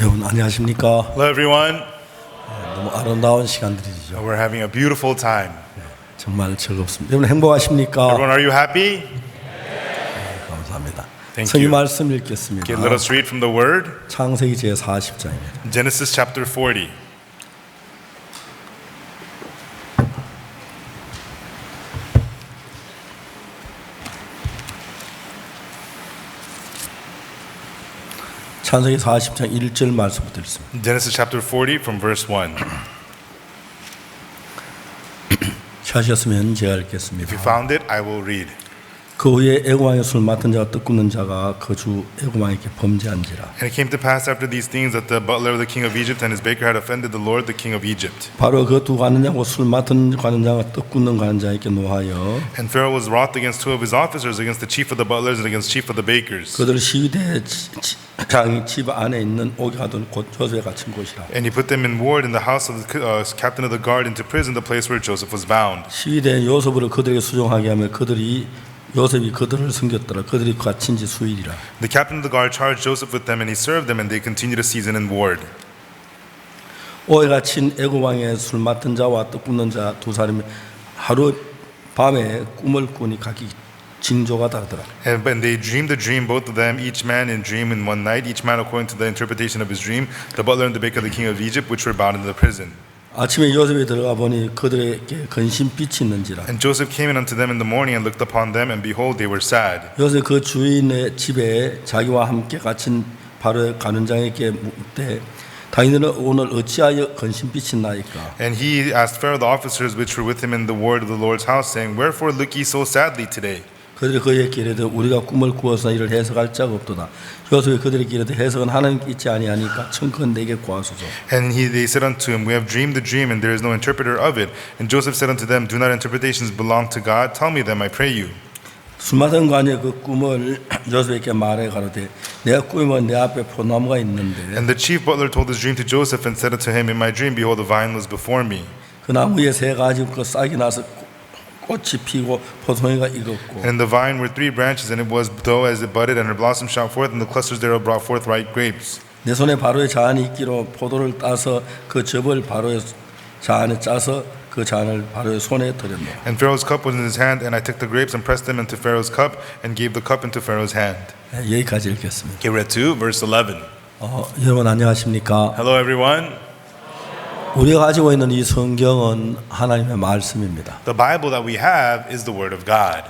여러분 안녕하십니까? Hello, everyone. 너무 아름다운 시간들이죠. We're having a beautiful time. 정말 즐겁습니다. 여러분 행복하십니까? Everyone, are you happy? 감사합니다. Thank 성경 you. 말씀 읽겠습니다. Okay, let us read from the Word. 창세기 제 40장입니다. Genesis chapter 40. 창세기 40장 1절 말씀부터 읽습니다. Genesis chapter 40 from verse 1. 찾으셨으면 제가 If 읽겠습니다. you found it, I will read. 그 후에 애굽왕의 술 맡은 자와 떡 굽는 자가 그 주 애굽왕에게 범죄한지라. And it came to pass after these things that the butler of the king of Egypt and his baker had offended the Lord, the king of Egypt. 바로 그 두 관원장과 술 맡은 관원장과 떡 굽는 관원장에게 노하여 And Pharaoh was wroth against two of his officers, against the chief of the butlers and against chief of the bakers. 그들을 시위대 장이 집 안에 있는 오게 하던 곧 조수에 갇힌 곳이라. And he put them in ward in the house of the captain of the guard into prison, the place where Joseph was bound. 시위대 요셉을 그들에게 수종하게 하며 요셉이 그들을 섬겼더라. 그들이 갇힌 지 수일이라. The captain of the guard charged Joseph with them, and he served them, and they continued a season in ward. 오해 갇힌 애굽 왕의 술 맡은 자와 떡 굽는 자 두 사람이 하루 밤에 꿈을 꾸니 각기 징조가 다르더라. And they dreamed a dream, both of them, each man in dream in one night, each man according to the interpretation of his dream, the butler and the baker of the king of Egypt, which were bound in the prison. 아침에 요셉이 들어가 보니 그들에게 근심빛이 있는지라. And Joseph came in unto them in the morning and looked upon them, and behold, they were sad. 요셉 그 주인의 집에 자기와 함께 갇힌 바로의 관원장에게 묻되 당신은 오늘 어찌하여 근심빛이 나이까? And he asked Pharaoh the officers which were with him in the ward of the Lord's house, saying, Wherefore look ye so sadly today? 그들이 그에게 이르되 우리가 꿈을 꾸어서 이를 해석할 자가 없도다. 요셉이 그들에게 이르되 해석은 하나님께 있지 아니하니까 청컨 내게 구하소서. And they said unto him, We have dreamed the dream, and there is no interpreter of it. And Joseph said unto them, Do not interpretations belong to God? Tell me them, I pray you. 술 맡은 관이 그 꿈을 요셉에게 말해 가로되 내가 꾸미면 내 앞에 포나무가 있는데 And the chief butler told his dream to Joseph, and said unto him, In my dream, behold, a vine was before me. 그 나무에 세 가지 그 싹이 나서 꽃이 피고 포송이가 익었고 And in the vine were 3 branches, and it was though as it budded, and her blossom shot forth, and the clusters thereof brought forth ripe grapes. 내 손에 바로의 잔이 있기로 포도를 따서 그 즙을 바로의 잔에 짜서 그 잔을 바로의 손에 들였노. And Pharaoh's cup was in his hand, and I took the grapes and pressed them into Pharaoh's cup, and gave the cup into Pharaoh's hand. 여기까지 읽겠습니다. Okay, read 2, verse 11. 여러분 안녕하십니까? Hello, everyone. 우리가 가지고 있는 이 성경은 하나님의 말씀입니다. The Bible that we have is the Word of God.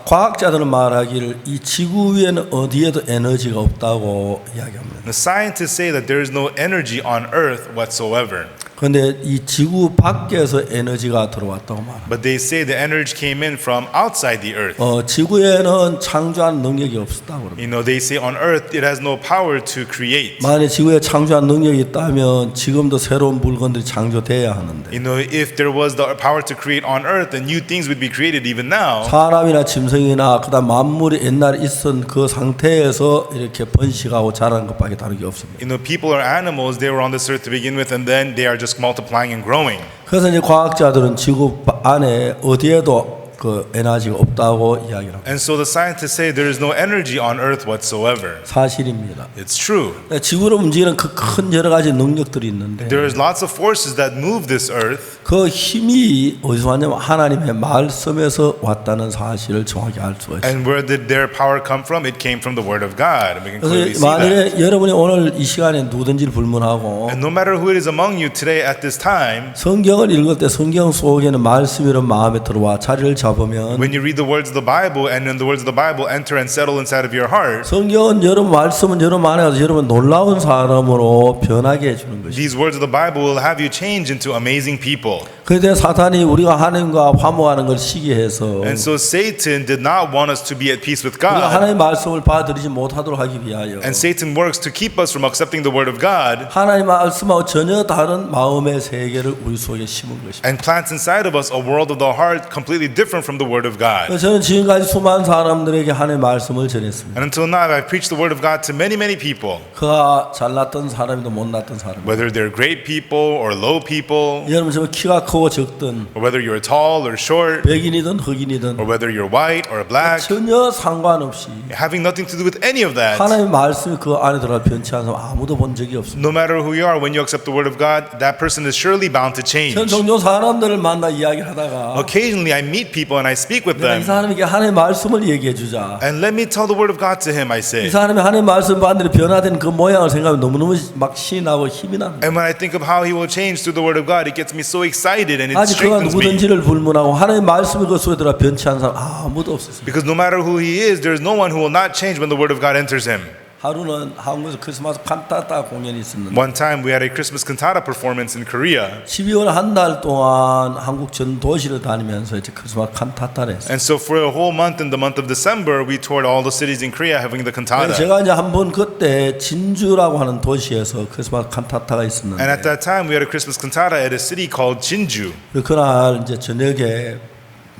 과학자들은 말하기를 이 지구 위에는 어디에도 에너지가 없다고 이야기합니다. The scientists say that there is no energy on earth whatsoever. 그런데 이 지구 밖에서 에너지가 들어왔다고 말합니다. But they say the energy came in from outside the earth. 지구에는 창조한 능력이 없었다고 그럽니다. You know, they say on earth it has no power to create. 만약 지구에 창조한 능력이 있다면 지금도 새로운 물건들이 창조돼야 하는데 You know, if there was the power to create on earth, then new things would be created even now. 사람이나 짐승이나 그다음 만물이 옛날에 있던 그 상태에서 이렇게 번식하고 자라는 것밖에 다른 게 없습니다. You know, people or animals, they were on this earth to begin with, and then they are just multiplying and growing. 그래서 이제 과학자들은 지구 안에 어디에도 그 에너지가 없다고 이야기를 합니다. And so the scientists say there is no energy on earth whatsoever. 사실입니다. It's true. 지구를 움직이는 그 큰 여러 가지 능력들이 있는데 There is lots of forces that move this earth. 그 힘이 어디서 왔냐면 하나님의 말씀에서 왔다는 사실을 정확히 알 수가 있어요. And where did their power come from? It came from the Word of God. And we can clearly 그래서 see that. 만약에 여러분이 오늘 이 시간에 누구든지를 불문하고 And no matter who it is among you today at this time, 성경을 읽을 때 성경 속에는 말씀이 마음에 들어와 자리를 잡으면 when you read the words of the Bible, and in the words of the Bible enter and settle inside of your heart, 성경은 여러분 말씀은 여러분 안에 가서 여러분 놀라운 사람으로 변하게 해주는 것입니다. these words of the Bible will have you change into amazing people. 그런데 사탄이 우리가 하나님과 화목하는 걸 시기해서 And so Satan did not want us to be at peace with 우리가 God. 하나님의 말씀을 받아들이지 못하도록 하기 위하여 And Satan works to keep us from accepting the Word of God 하나님의 말씀하고 전혀 다른 마음의 세계를 우리 속에 심은 것입니다. and plants inside of us a world of the heart completely different from the Word of God. 저는 지금까지 수많은 사람들에게 하나님의 말씀을 전했습니다. And until now, I've preached the Word of God to many, many people, 그가 잘났던 사람이든 못났던 사람. whether they're great people or low people. 여러분 저 키가 크고 적든 or whether you're tall or short, 백인이든 흑인이든 or whether you're white or black, 전혀 상관없이 having nothing to do with any of that. 하나님의 말씀이 그 안에 들어가 변치 않은 사람 아무도 본 적이 없습니다. No matter who you are, when you accept the word of God, that person is surely bound to change. 전 종종 사람들을 만나 이야기하다가 Occasionally, I meet people and I speak with 내가 이 them, 사람에게 하나님의 말씀을 얘기해 주자. and let me tell the word of God to him, I 이 say. 사람이 하나님의 말씀 반대로 변화된 그 모양을 생각하면 너무너무 막 신이 나고 힘이 납니다. And when I think of how he will change through the word of God, it gets me so excited and it 아직 그가 strengthens me. 누구든지를 불문하고 하나님의 말씀이 그 속에 들어가 변치 않은 사람 아무도 없었습니다. Because no matter who he is, there is no one who will not change when the word of God enters him. 하루는 한국에서 크리스마스 칸타타 공연이 있었는데 One time we had a Christmas cantata performance in Korea. 12월 한 달 동안 한국 전 도시를 다니면서 이제 크리스마스 칸타타를 했어요. And so for a whole month, in the month of December, we toured all the cities in Korea having the cantata. 제가 이제 한번 그때 진주라고 하는 도시에서 크리스마스 칸타타가 And 있었는데 at that time, we had a Christmas cantata at a city called Jinju. 그날 이제 저녁에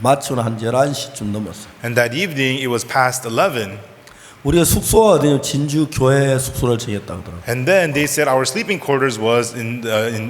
마치고 한 11시쯤 넘었어요. And that evening, it was past 11. 우리가 숙소가 어디냐면 진주 교회 숙소를 정했다고 하더라고요. And then they said our sleeping quarters was in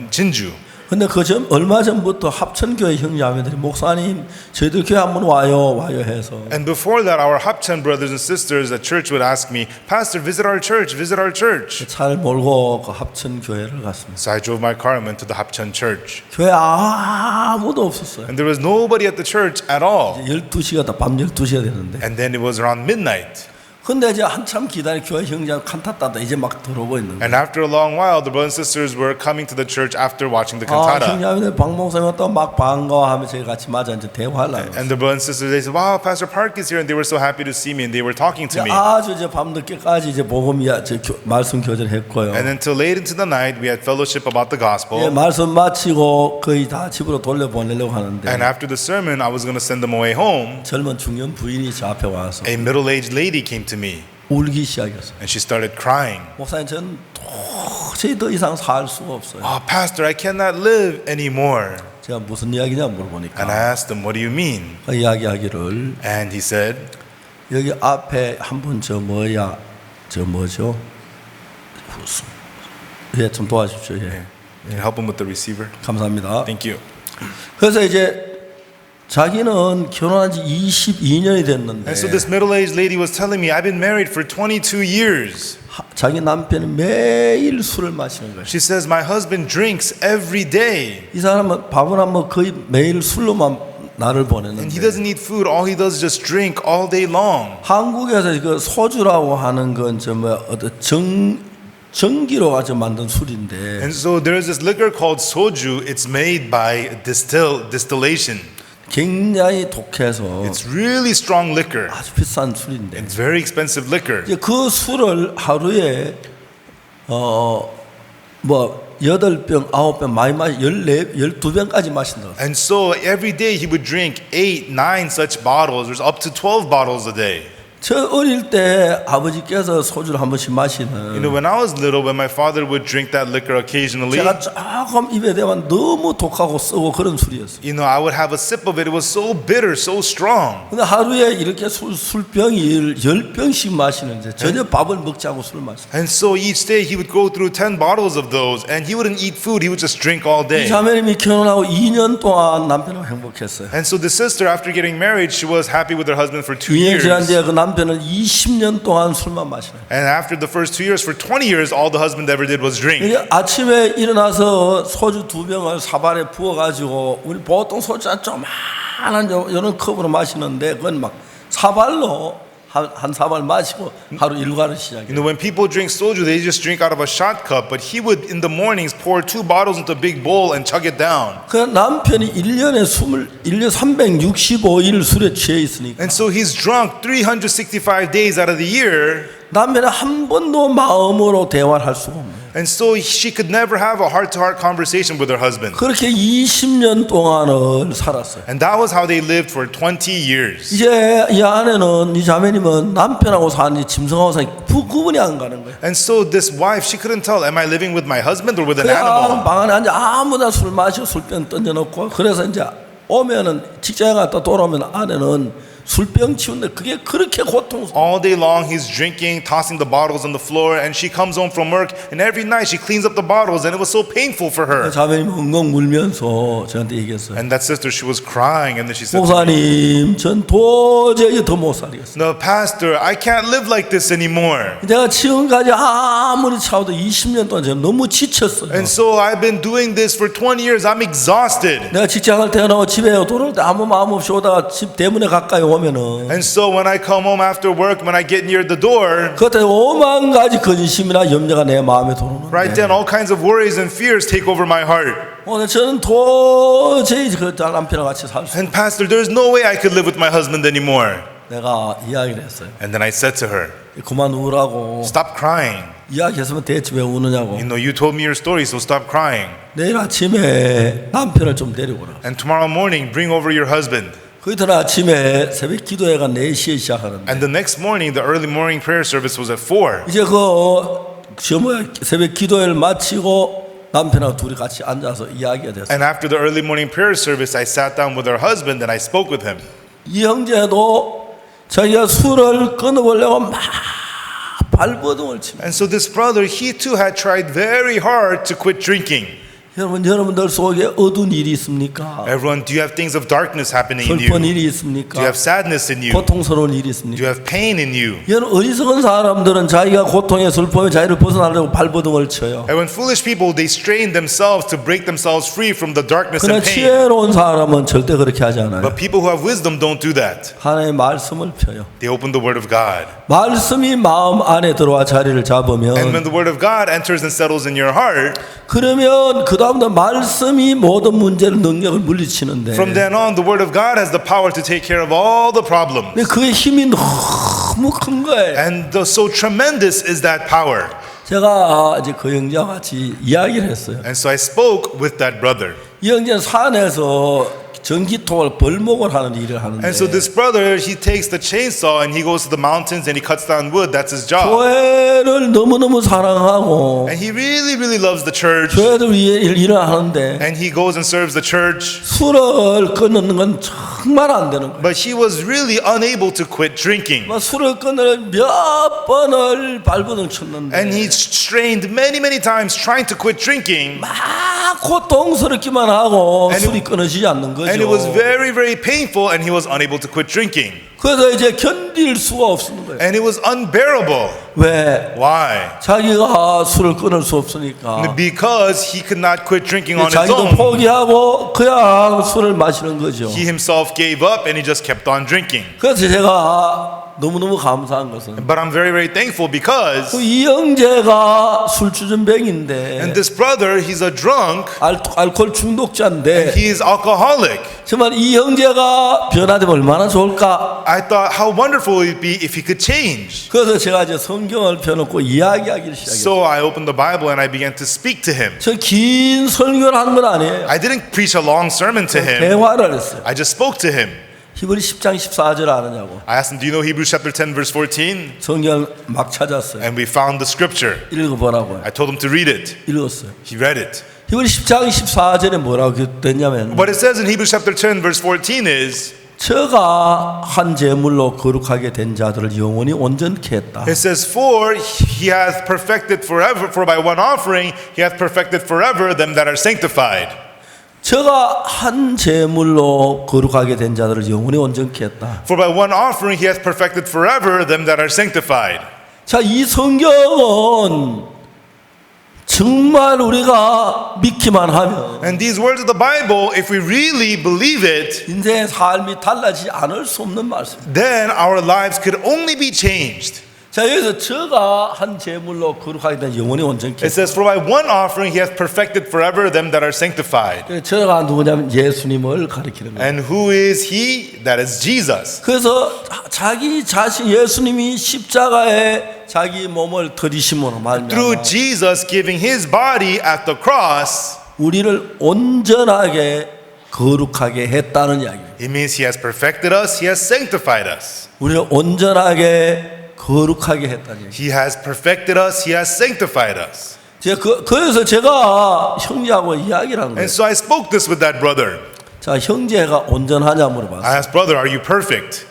Jinju. 근데 얼마 전부터 합천교회 형제자매들이 목사님 저희들 교회 한번 와요 해서 And before that, our Hapcheon brothers and sisters at church would ask me, Pastor, visit our church, visit our church. 차를 몰고 그 합천교회를 갔습니다. So I drove my car and went to the Hapcheon church. 교회 아무도 없었어요. And there was nobody at the church at all. 12시가 밤 12시가 됐는데 And then it was around midnight. 근데 이제 한참 기다린 교회 형제가 칸타타다 이제 막 들어오고 있는 거예요. And after a long while, the brothers and sisters were coming to the church after watching the 아, cantata. 형제자매들 박 목사님 왔다고 막 반가워하면 저희 같이 맞아 이제 대화를 하고 And the brothers and sisters, they said, wow, Pastor Park is here. And they were so happy to see me. And they were talking to me. 아주 이제 밤 늦게까지 이제 말씀 교제를 했고요. And until late into the night, we had fellowship about the 예, gospel. 말씀 마치고 거의 다 집으로 돌려보내려고 하는데 And after the sermon, I was going to send them away home. 젊은 중년 부인이 저 앞에 와서 A middle-aged lady came to me. 울기 시작했어요. And she started crying. 목사님 저는 도저히 더 이상 살 수가 없어요. Oh, Pastor, I cannot live anymore. 제가 무슨 이야기냐 And I 물어보니까 asked him, what do you mean? 그 이야기하기를 And he said, 여기 앞에 한 분 저 뭐죠? 예, 좀 도와주십시오. 예. can you help him with the receiver? 감사합니다. Thank you. 그래서 이제 자기는 결혼한 지 22년이 됐는데 And so this middle-aged lady was telling me, I've been married for 22 years. 자기 남편은 매일 술을 마시는 거예요. She says, my husband drinks every day. 이 사람은 밥을 안 먹고 거의 매일 술로만 날을 And he 보내는데 doesn't eat food. All he does is just drink all day long. 한국에서 그 소주라고 하는 건 전기로 아주 만든 술인데 And so there's this liquor called soju. It's made by distillation. 굉장히 독해서 It's really strong liquor. 아주 비싼 술인데 It's very expensive liquor. 이제 그 술을 하루에 8병, 9병 많이 마시 12병까지 마신다. And so every day he would drink 8, 9 such bottles. There's up to 12 bottles a day. 저 어릴 때 아버지께서 소주를 한 번씩 You 마시는 know, when I was little, when my father would drink that liquor occasionally, 제가 조금 입에 대면 너무 독하고 쓰고 그런 술이었어요. you know, I would have a sip of it. It was so bitter, so strong. 근데 하루에 이렇게 술병이 10병씩 마시는데 전혀 밥을 먹지 않고 술을 마셔요. And so each day he would go through 10 bottles of those, and he wouldn't eat food. He would just drink all 이 day. 자매님이 결혼하고 2년 동안 남편하고 행복했어요. And so the sister, after getting married, she was happy with her husband for 2 2년 지난 years. 뒤에 그 남편은 20년 동안 술만 마시는 거예요. And after the first 2 years, for 20 years, all the husband ever did was drink. 이제 아침에 일어나서 소주 2병을 사발에 부어가지고 우리 보통 소주 한 조그만한 이런 컵으로 마시는데 그건 막 사발로 한 사발 마시고 하루 일과를 시작해요. You know, when people drink soju, they just drink out of a shot cup. But he would, in the mornings, pour 2 bottles into a big bowl and chug it down. 그 남편이 1년 365일 술에 취해 있으니까 And so he's drunk 365 days out of the year. 남편은 한 번도 마음으로 대화를 할 수가 없네요. And so she could never have a heart-to-heart conversation with her husband. 그렇게 20년 동안을 살았어요. And that was how they lived for 20 years. 이제 이 아내는 이 자매님은 남편하고 사는지 짐승하고 사는지 구분이 안 가는 거예요. And so this wife, she couldn't tell, am I living with my husband or with an 그냥 animal? 방 안에 앉아 아무나 술 마시고 술병 던져놓고 그래서 이제 오면은 직장에 갔다 돌아오면 아내는 술병 치운데 그게 그렇게 고통스러워. All day long, he's drinking, tossing the bottles on the floor, and she comes home from work, and every night she cleans up the bottles, and it was so painful for her. 자매님 엉엉 울면서 저한테 얘기했어요. And that sister, she was crying, and then she said to me, 목사님, 전 도저히 더 못 살겠어요. "No, pastor, I can't live like this anymore. 내가 지금까지 아무리 차워도 20년 동안 제가 너무 지쳤어요. And so I've been doing this for 20 years. I'm exhausted. 내가 직장을 퇴근하고 집에 돌아올 때 아무 마음 없이 오다가 집 대문에 가까이 오면은 And so when I come home after work, when I get near the door, 그때 오만 가지 근심이나 염려가 내 마음에 right 들어오는데 then all kinds of worries and fears take over my heart. 오늘 저는 도저히 그 남편과 같이 살 수. And pastor, there's no way I could live with my husband anymore. 내가 이야기를 했어요. And then I said to her, 그만 우라고. stop crying. 이야기했으면 대체 왜 우느냐고. You know, you told me your story, so stop crying. 내일 아침에 남편을 좀 데리고 오라. And tomorrow morning, bring over your husband. 그 이튿날 아침에 새벽 기도회가 4시에 시작하는데 And the next morning, the early morning prayer service was at 4. 이제 새벽 기도회를 마치고 남편하고 둘이 같이 앉아서 이야기가 됐어요. And after the early morning prayer service, I sat down with her husband and I spoke with him. 이 형제도 자기가 술을 끊어보려고 막 발버둥을 칩니다. And so this brother, he too had tried very hard to quit drinking. 여러분들 속에 어두운 일이 있습니까? Everyone, do you have things of darkness happening in 슬픈 you? 일이 Do 있습니까? you have sadness in you? 고통스러운 일이 Do 있습니까? you have pain in you? 여러분 어리석은 사람들은 자기가 고통에 슬픔에 자기를 벗어나려고 발버둥을 쳐요. And when foolish people, they strain themselves to break themselves free from the darkness 그러나 and pain. 지혜로운 사람은 절대 그렇게 하지 않아요. But people who have wisdom don't do that. 하나님의 말씀을 펴요. They open the word of God. 말씀이 마음 안에 들어와 자리를 And 잡으면 when the word of God enters and settles in your heart, 그러면 그 다음부터 말씀이 모든 문제를 능력을 물리치는데 from then on, the word of God has the power to take care of all the problems. 근데 그의 힘이 너무 큰 거예요. And so tremendous is that power. 제가 이제 그 형제와 같이 이야기를 했어요. And so I spoke with that brother. 이 형제는 산에서 전기톱을 벌목을 하는 일을 하는데 And so this brother, he takes the chainsaw and he goes to the mountains and he cuts down wood. That's his job. 교회를 너무너무 사랑하고 And he really, really loves the church. 교회를 위해 일을 하는데 And he goes and serves the church. 술을 끊는 건 정말 안 되는 거예요. But he was really unable to quit drinking. 막 술을 끊을 몇 번을 발버둥 쳤는데 And he strained many, many times trying to quit drinking. 막 고통스럽기만 하고 And it- 술이 끊어지지 않는 거죠. And it was very, very painful and he was unable to quit drinking. 그래서 이제 견딜 수가 없는 거예요. And it was unbearable. 왜? Why? 자기가 술을 끊을 수 없으니까 Because he could not quit drinking on his 자기도 own. 포기하고 그냥 술을 마시는 거죠. He himself gave up and he just kept on drinking. 그래서 제가 너무너무 감사한 것은 But I'm very, very thankful because 이 형제가 술주전병인데 and this brother, he's a drunk. 알코올 중독자인데 He is alcoholic. 정말 이 형제가 변화되면 얼마나 좋을까. I thought how wonderful it would be if he could change. 그래서 제가 이제 성경을 펴놓고 이야기하기를 시작했어요. So I opened the Bible and I began to speak to him. 저 긴 설교를 하는 건 아니에요. I didn't preach a long sermon to him. 대화를 했어요. I just spoke to him. 히브리 10장 14절 아느냐고. I asked him, do you know Hebrews chapter 10 verse 14? 성경 막 찾았어요. And we found the scripture. 읽어보라고요. I told him to read it. 읽었어요. He read it. 히브리 10장 14절에 뭐라고 됐냐면 What it says in Hebrews chapter 10 verse 14 is, 저가 한 제물로 거룩하게 된 자들을 영원히 온전케 했다. it says, for he hath perfected forever, for by one offering he hath perfected forever them that are sanctified. 저가 한 제물로 거룩하게 된 자들을 영원히 온전케 했다. For by one offering he hath perfected forever them that are sanctified. 자, 이 성경은 정말 우리가 믿기만 하면 And these words of the Bible, if we really believe it, 인생의 삶이 달라지지 않을 수 없는 말씀. then our lives could only be changed. 자, 여기서 저가 한 제물로 거룩하게 된 영원히 온전케 It says, for by one offering he hath perfected forever them that are sanctified. 했다. 저가 누구냐면 예수님을 가리키는 거예요. And who is he? That is Jesus. 그래서 자기 자신 예수님이 십자가에 자기 몸을 들이심으로 말미암아 Through Jesus giving his body at the cross, 우리를 온전하게 거룩하게 했다는 이야기예요. it means he has perfected us, he has sanctified us. 우리를 온전하게 거룩하게 했다는 얘기예요. He has perfected us, he has sanctified us. 그래서 제가 형제하고 이야기를 한 거예요. And so I spoke this with that brother. 자, 형제가 온전하냐 물어봤어요. I asked, brother, are you perfect?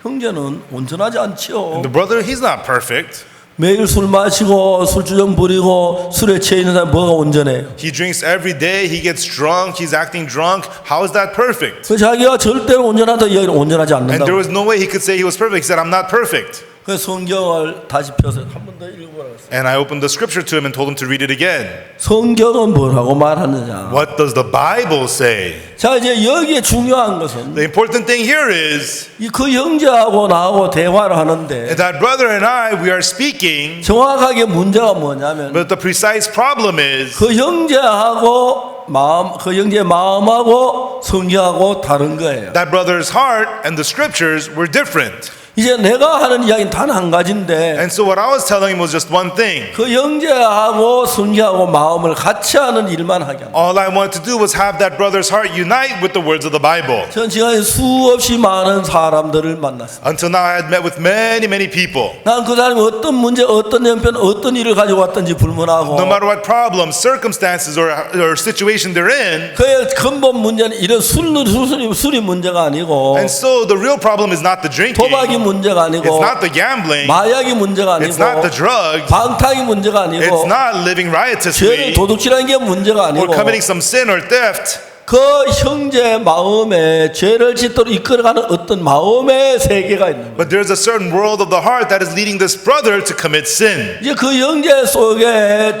형제는 온전하지 않지요. The brother, he's not perfect. 매일 술 마시고 술주정 부리고 술에 취해 있는 사람 뭐가 온전해요? He drinks every day. He gets drunk. He's acting drunk. How is that perfect? 그 자기가 절대로 온전하다 이야기는 온전하지 And there 않는다고. was no way he could say he was perfect. He said, I'm not perfect. 그 성경을 다시 펴서 한 번 더 읽어보라고 했어요. And I opened the scripture to him and told him to read it again. 성경은 뭐라고 말하느냐? What does the Bible say? 자, 이제 여기에 중요한 것은 The important thing here is 그 형제하고 나하고 대화를 하는데 that brother and I, we are speaking, 정확하게 문제가 뭐냐면 but the precise problem is 그 형제하고 그 형제의 마음하고 성경하고 다른 거예요. that brother's heart and the scriptures were different. 이제 내가 하는 이야기는 단 한 가지인데 And so what I was telling him was just one thing. 그 형제하고 성경하고 마음을 같이 하는 일만 하게 합니다. All I wanted to do was have that brother's heart unite with the words of the Bible. 전 지금 수없이 많은 사람들을 만났습니다. Until now, I had met with many, many people. 난 그 사람이 어떤 문제, 어떤 형편, 어떤 일을 가지고 왔든지 불문하고 No matter what problems, circumstances, or situation they're in. 그의 근본 문제는 이런 술이 문제가 아니고 And so the real problem is not the drinking. 도박이 문제가 It's 아니고 not the gambling. 마약이 문제가 It's not 아니고 the drugs. 방탕이 문제가 It's 아니고 not living 죄를 riotously 도둑질하는 게 문제가 or 아니고 committing some sin or theft. 그 형제 마음에 죄를 짓도록 이끌어가는 어떤 마음의 세계가 있는 거예요. But there's a certain world of the heart that is leading this brother to commit sin. 이제 그 형제 속에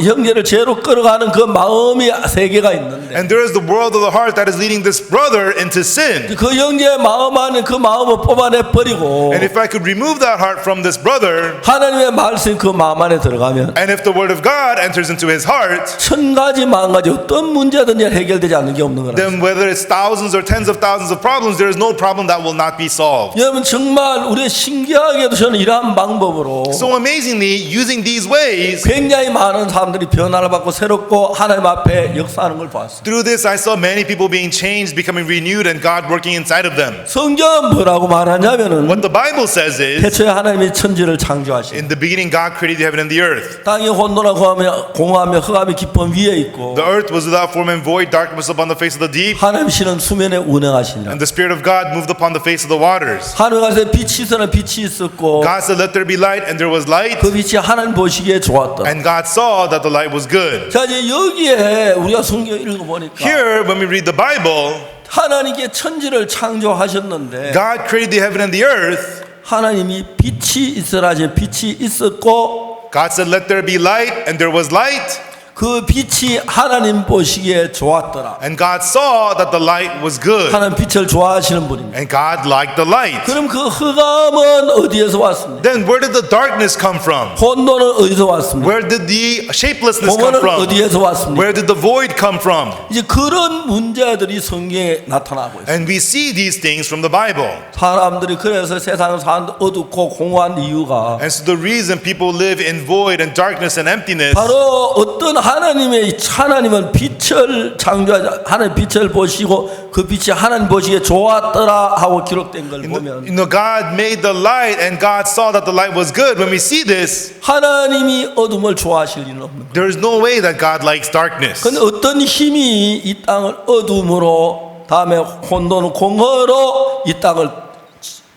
형제를 죄로 끌어가는 그 마음의 세계가 있는데 And there is the world of the heart that is leading this brother into sin. 그 형제의 마음 안에 그 마음을 뽑아내 버리고 And if I could remove that heart from this brother, 하나님의 말씀이 그 마음 안에 들어가면 and if the word of God enters into his heart, 천 가지 만 가지 어떤 문제든지 해결되지 않는 게 없는 거라. then whether it's thousands or tens of thousands of problems, there is no problem that will not be solved. 여러분 정말 우리 신기하게도 저는 이러한 방법으로 So amazingly, using these ways, 굉장히 많은 사람들이 변화를 받고 새롭고 하나님 앞에 역사하는 걸 봤어요. through this I saw many people being changed, becoming renewed, and God working inside of them. 성경은 뭐라고 말하냐면은 What the Bible says is, 태초에 하나님이 천지를 창조하시고 in the beginning God created the heaven and the earth. 땅이 혼돈하고 공허하며 흑암이 깊은 위에 있고 The earth was without form and void, darkness upon the face of the deep, 하나님 신은 수면에 운행하시니라. and the Spirit of God moved upon the face of the waters. 하늘에 가서 빛이 있으나 빛이 있었고 God said, let there be light, and there was light, 그 빛이 하나님 보시기에 좋았다. and God saw that the light was good. 자 이제 여기에 우리가 성경 읽어보니까 Here, when we read the Bible, 하나님께 천지를 창조하셨는데 God created the heaven and the earth. 하나님이 빛이 있으라 하시니 빛이 있었고 God said, let there be light, and there was light, 그 빛이 하나님 보시기에 좋았더라. and God saw that the light was good, 하나님 빛을 좋아하시는 분입니다. and God liked the light. 그럼 그 흑암은 어디에서 왔습니까? Then where did the darkness come from? 혼돈은 어디서 왔습니까? Where did the shapelessness come 공허는 from? 어디에서 왔습니까? Where did the void come from? 이제 그런 문제들이 성경에 나타나고 있어요. And we see these things from the Bible. 사람들이 그래서 세상을 사는데 어둡고 공허한 이유가 And so the reason people live in void and darkness and emptiness, 바로 어떤 하나님은 빛을 창조하자 하나님 빛을 보시고 그 빛이 하나님 보시기에 좋았더라 하고 기록된 걸 보면 God made the light and God saw that the light was good. When we see this, 하나님이 어둠을 좋아하실 리는 없는 거예요. there is no way that God likes darkness. 근데 어떤 힘이 이 땅을 어둠으로 다음에 혼돈 공허로 이 땅을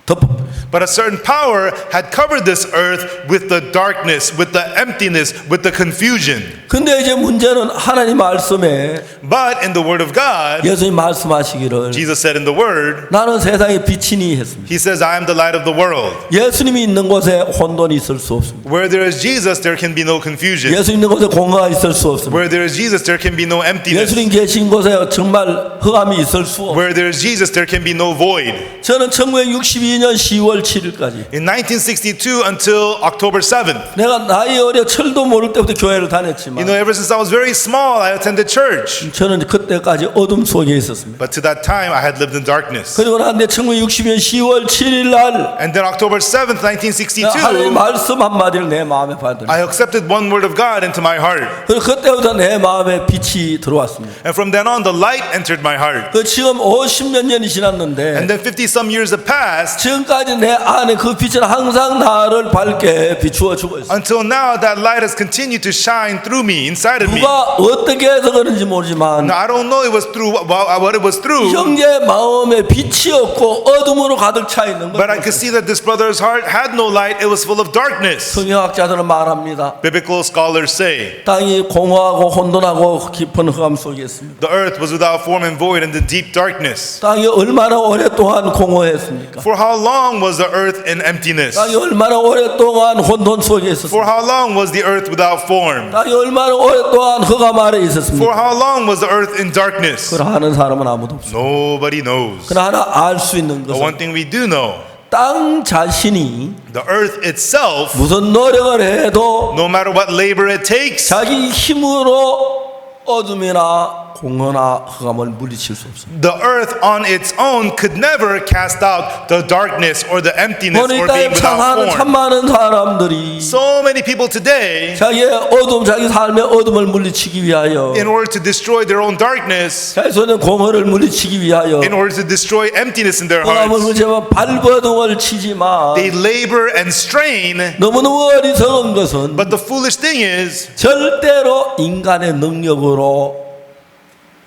덮어 But a certain power had covered this earth with the darkness, with the emptiness, with the confusion. 근데 이제 문제는 하나님 말씀에 But in the Word of God, 예수님 말씀하시기를 Jesus said in the Word, 나는 세상의 빛이니 했습니다. He says, I am the light of the world. 예수님이 있는 곳에 혼돈이 있을 수 없습니다. Where there is Jesus, there can be no confusion. 예수 있는 곳에 공허가 있을 수 없습니다. Where there is Jesus, there can be no emptiness. 예수님 계신 곳에 정말 흑암이 있을 수 없습니다. Where there is Jesus, there can be no void. 저는 1962년 10월 7일까지 In 1962 until October 7th, 내가 나이 어려 철도 모를 때부터 교회를 다녔지만 ever since I was very small, I attended church. 저는 그때까지 어둠 속에 있었습니다. But to that time, I had lived in darkness. 그리고 난데 1960년 10월 7일 날 And then October 7th, 하나님 1962, 말씀 한마디를 내 마음에 받으니 I accepted one word of God into my heart. 그리고 그때부터 내 마음에 빛이 들어왔습니다. And from then on, the light entered my heart. 그 지금 50몇 년이 지났는데 And then 50 some years have passed. 지금까지 내 안에 그 빛은 항상 나를 밝게 비추어 주고 있습니다. Until now, that light has continued to shine through me, inside of me. 누가 어떻게 해서 그런지 모르지만 Now, I don't know it was through what it was through, 형제 마음에 빛이 없고 어둠으로 가득 차 있는 but I 것. could see that this brother's heart had no light. It was full of darkness. 성경학자들은 말합니다. Biblical scholars say 땅이 공허하고 혼돈하고 깊은 흑암 속에 있습니다. the earth was without form and void in the deep darkness. 땅이 얼마나 오랫동안 공허했습니까? For how long was the earth in emptiness? 땅이 얼마나 오랫동안 혼돈 속에 있었습니까? For how long was the earth without form? 땅이 얼마나 오랫동안 흑암 아래 For 있었습니까? how long was the earth in darkness? 그걸 아는 사람은 아무도 없습니다. Nobody knows. 그러나 하나 알 수 있는 But 것은 one thing we do know, 땅 자신이 the earth itself, 무슨 노력을 해도 no matter what labor it takes, 자기 힘으로 어둠이나 공허나 흑암을 물리칠 수 없습니다. the earth on its own could never cast out the darkness or the emptiness 오늘 or 땅에 being without 참하는 참 form. 많은 사람들이 So many people today, 자기의 어둠, 자기 삶의 어둠을 물리치기 위하여 in order to destroy their own darkness, 자기 손에 공허를 물리치기 위하여 in order to destroy emptiness in their 흑암을 hearts, 물리치면 발버둥을 치지만 they labor and strain. 너무너무 어리석은 것은 But the foolish thing is, 절대로 인간의 능력으로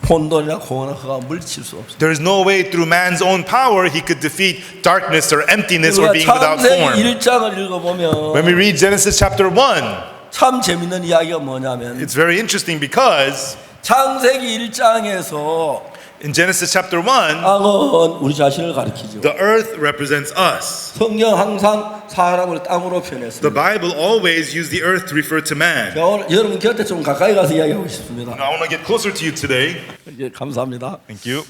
혼돈이나 공허나 흑암을 물리칠 수 없습니다. there's no way through man's own power he could defeat darkness or emptiness or 우리가 being without 창세기 form. 1장을 읽어보면 When we read Genesis chapter 1, 참 재밌는 이야기가 뭐냐면 it's very interesting because 창세기 1장에서 in Genesis chapter 1, 땅은 우리 자신을 가리키죠. the earth represents us. 성경 항상 사람을 땅으로 The 표현했습니다. Bible always used the earth to refer to man. 제가 오늘 여러분 곁에 좀 가까이 가서 이야기하고 싶습니다. Now, I want to get closer to you today. 예, 감사합니다. Thank you.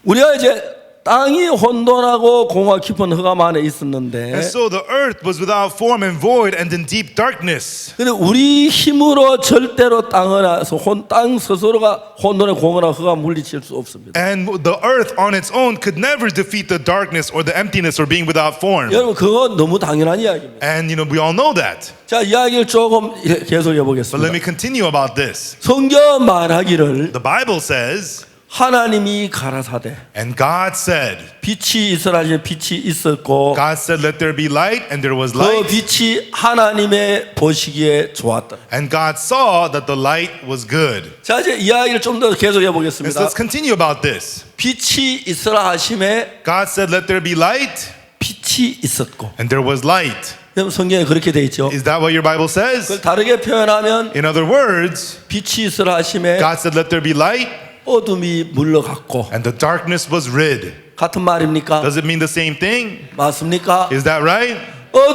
우리가 이제 땅이 혼돈하고 공허 깊은 흑암 안에 있었는데 And so the earth was without form and void and in deep darkness. 근데 우리 힘으로 절대로 땅을 땅 스스로가 혼돈의 공허나 흑암 물리칠 수 없습니다. And the earth on its own could never defeat the darkness or the emptiness or being without form. 여러분 그건 너무 당연한 이야기입니다. And we all know that. 자, 이야기를 조금 계속해 But 보겠습니다. let me continue about this. 성경 말하기를 The Bible says, 하나님이 가라사대 and God said, 빛이 있으라 하시니 빛이 있었고 God said, let there be light, and there was 그 light. 빛이 하나님의 보시기에 좋았다. And God saw that the light was good. 자, 이제 이야기를 좀 더 계속해 And so 보겠습니다. let's continue about this. 빛이 있으라 하심에 God said, let there be light, 빛이 있었고. and there was light. 여러분 성경에 그렇게 돼 있죠. Is that what your Bible 그걸 says? 다르게 표현하면 In other words, 빛이 있으라 하심에 God said, let there be light, 어둠이 물러갔고. and the darkness was rid. 같은 말입니까? Does it mean the same thing? 맞습니까? Is that right?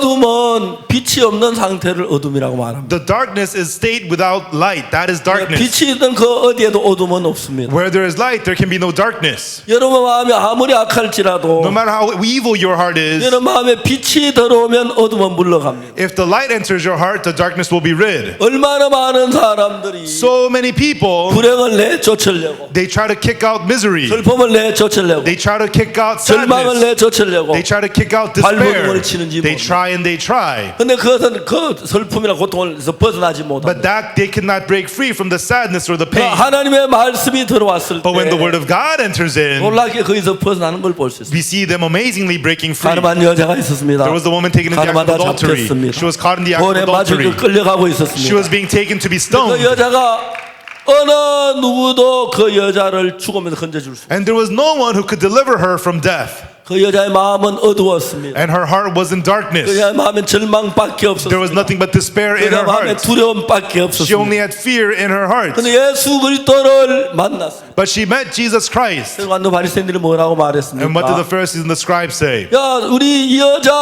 어둠은 빛이 없는 상태를 어둠이라고 말합니다. The darkness is state without light. That is darkness. 빛이 있는 그 어디에도 어둠은 없습니다. Where there is light, there can be no darkness. 여러분 마음이 아무리 악할지라도 No matter how evil your heart is, 여러분 마음에 빛이 들어오면 어둠은 물러갑니다. if the light enters your heart, the darkness will be rid. 얼마나 많은 사람들이 So many people, 불행을 내쫓으려고 they try to kick out misery. 슬픔을 내쫓으려고 They try to kick out 절망을 sadness. 내쫓으려고 They try to kick out 발버둥을 despair. 치는지 They 모릅니다. try and they try. 근데 그것은 그 슬픔이나 고통에서 벗어나지 But 못합니다. that they cannot break free from the sadness or the pain. 하나님의 말씀이 들어왔을 But when the word 때 of God enters in, 놀랍게 거기서 벗어나는 걸 볼 수 있습니다. we see them amazingly breaking free. 가늠한 여자가 있었습니다. There was a woman taken in the act of 가늠하다 adultery. 잡혔습니다. She was caught in the act of 돌에 맞을 adultery. 끌려가고 She 있었습니다. was being taken to be 그 stoned. 여자가 어느 누구도 그 여자를 죽음에서 건져줄 수. And there was no one who could deliver her from death. 그 여자의 마음은 어두웠습니다. And her heart was in 그 darkness. 여자의 마음엔 절망밖에 There was 없었습니다. nothing but despair 그 in 여자의 her 마음에 heart. 두려움밖에 She 없었습니다. only had fear in her heart. 근데 예수 그리스도를 만났습니다. But she met Jesus Christ. 그래서 바리새인들이 뭐라고 And what did the 말했습니까? Pharisees and the scribes say? 야, 우리 이 여자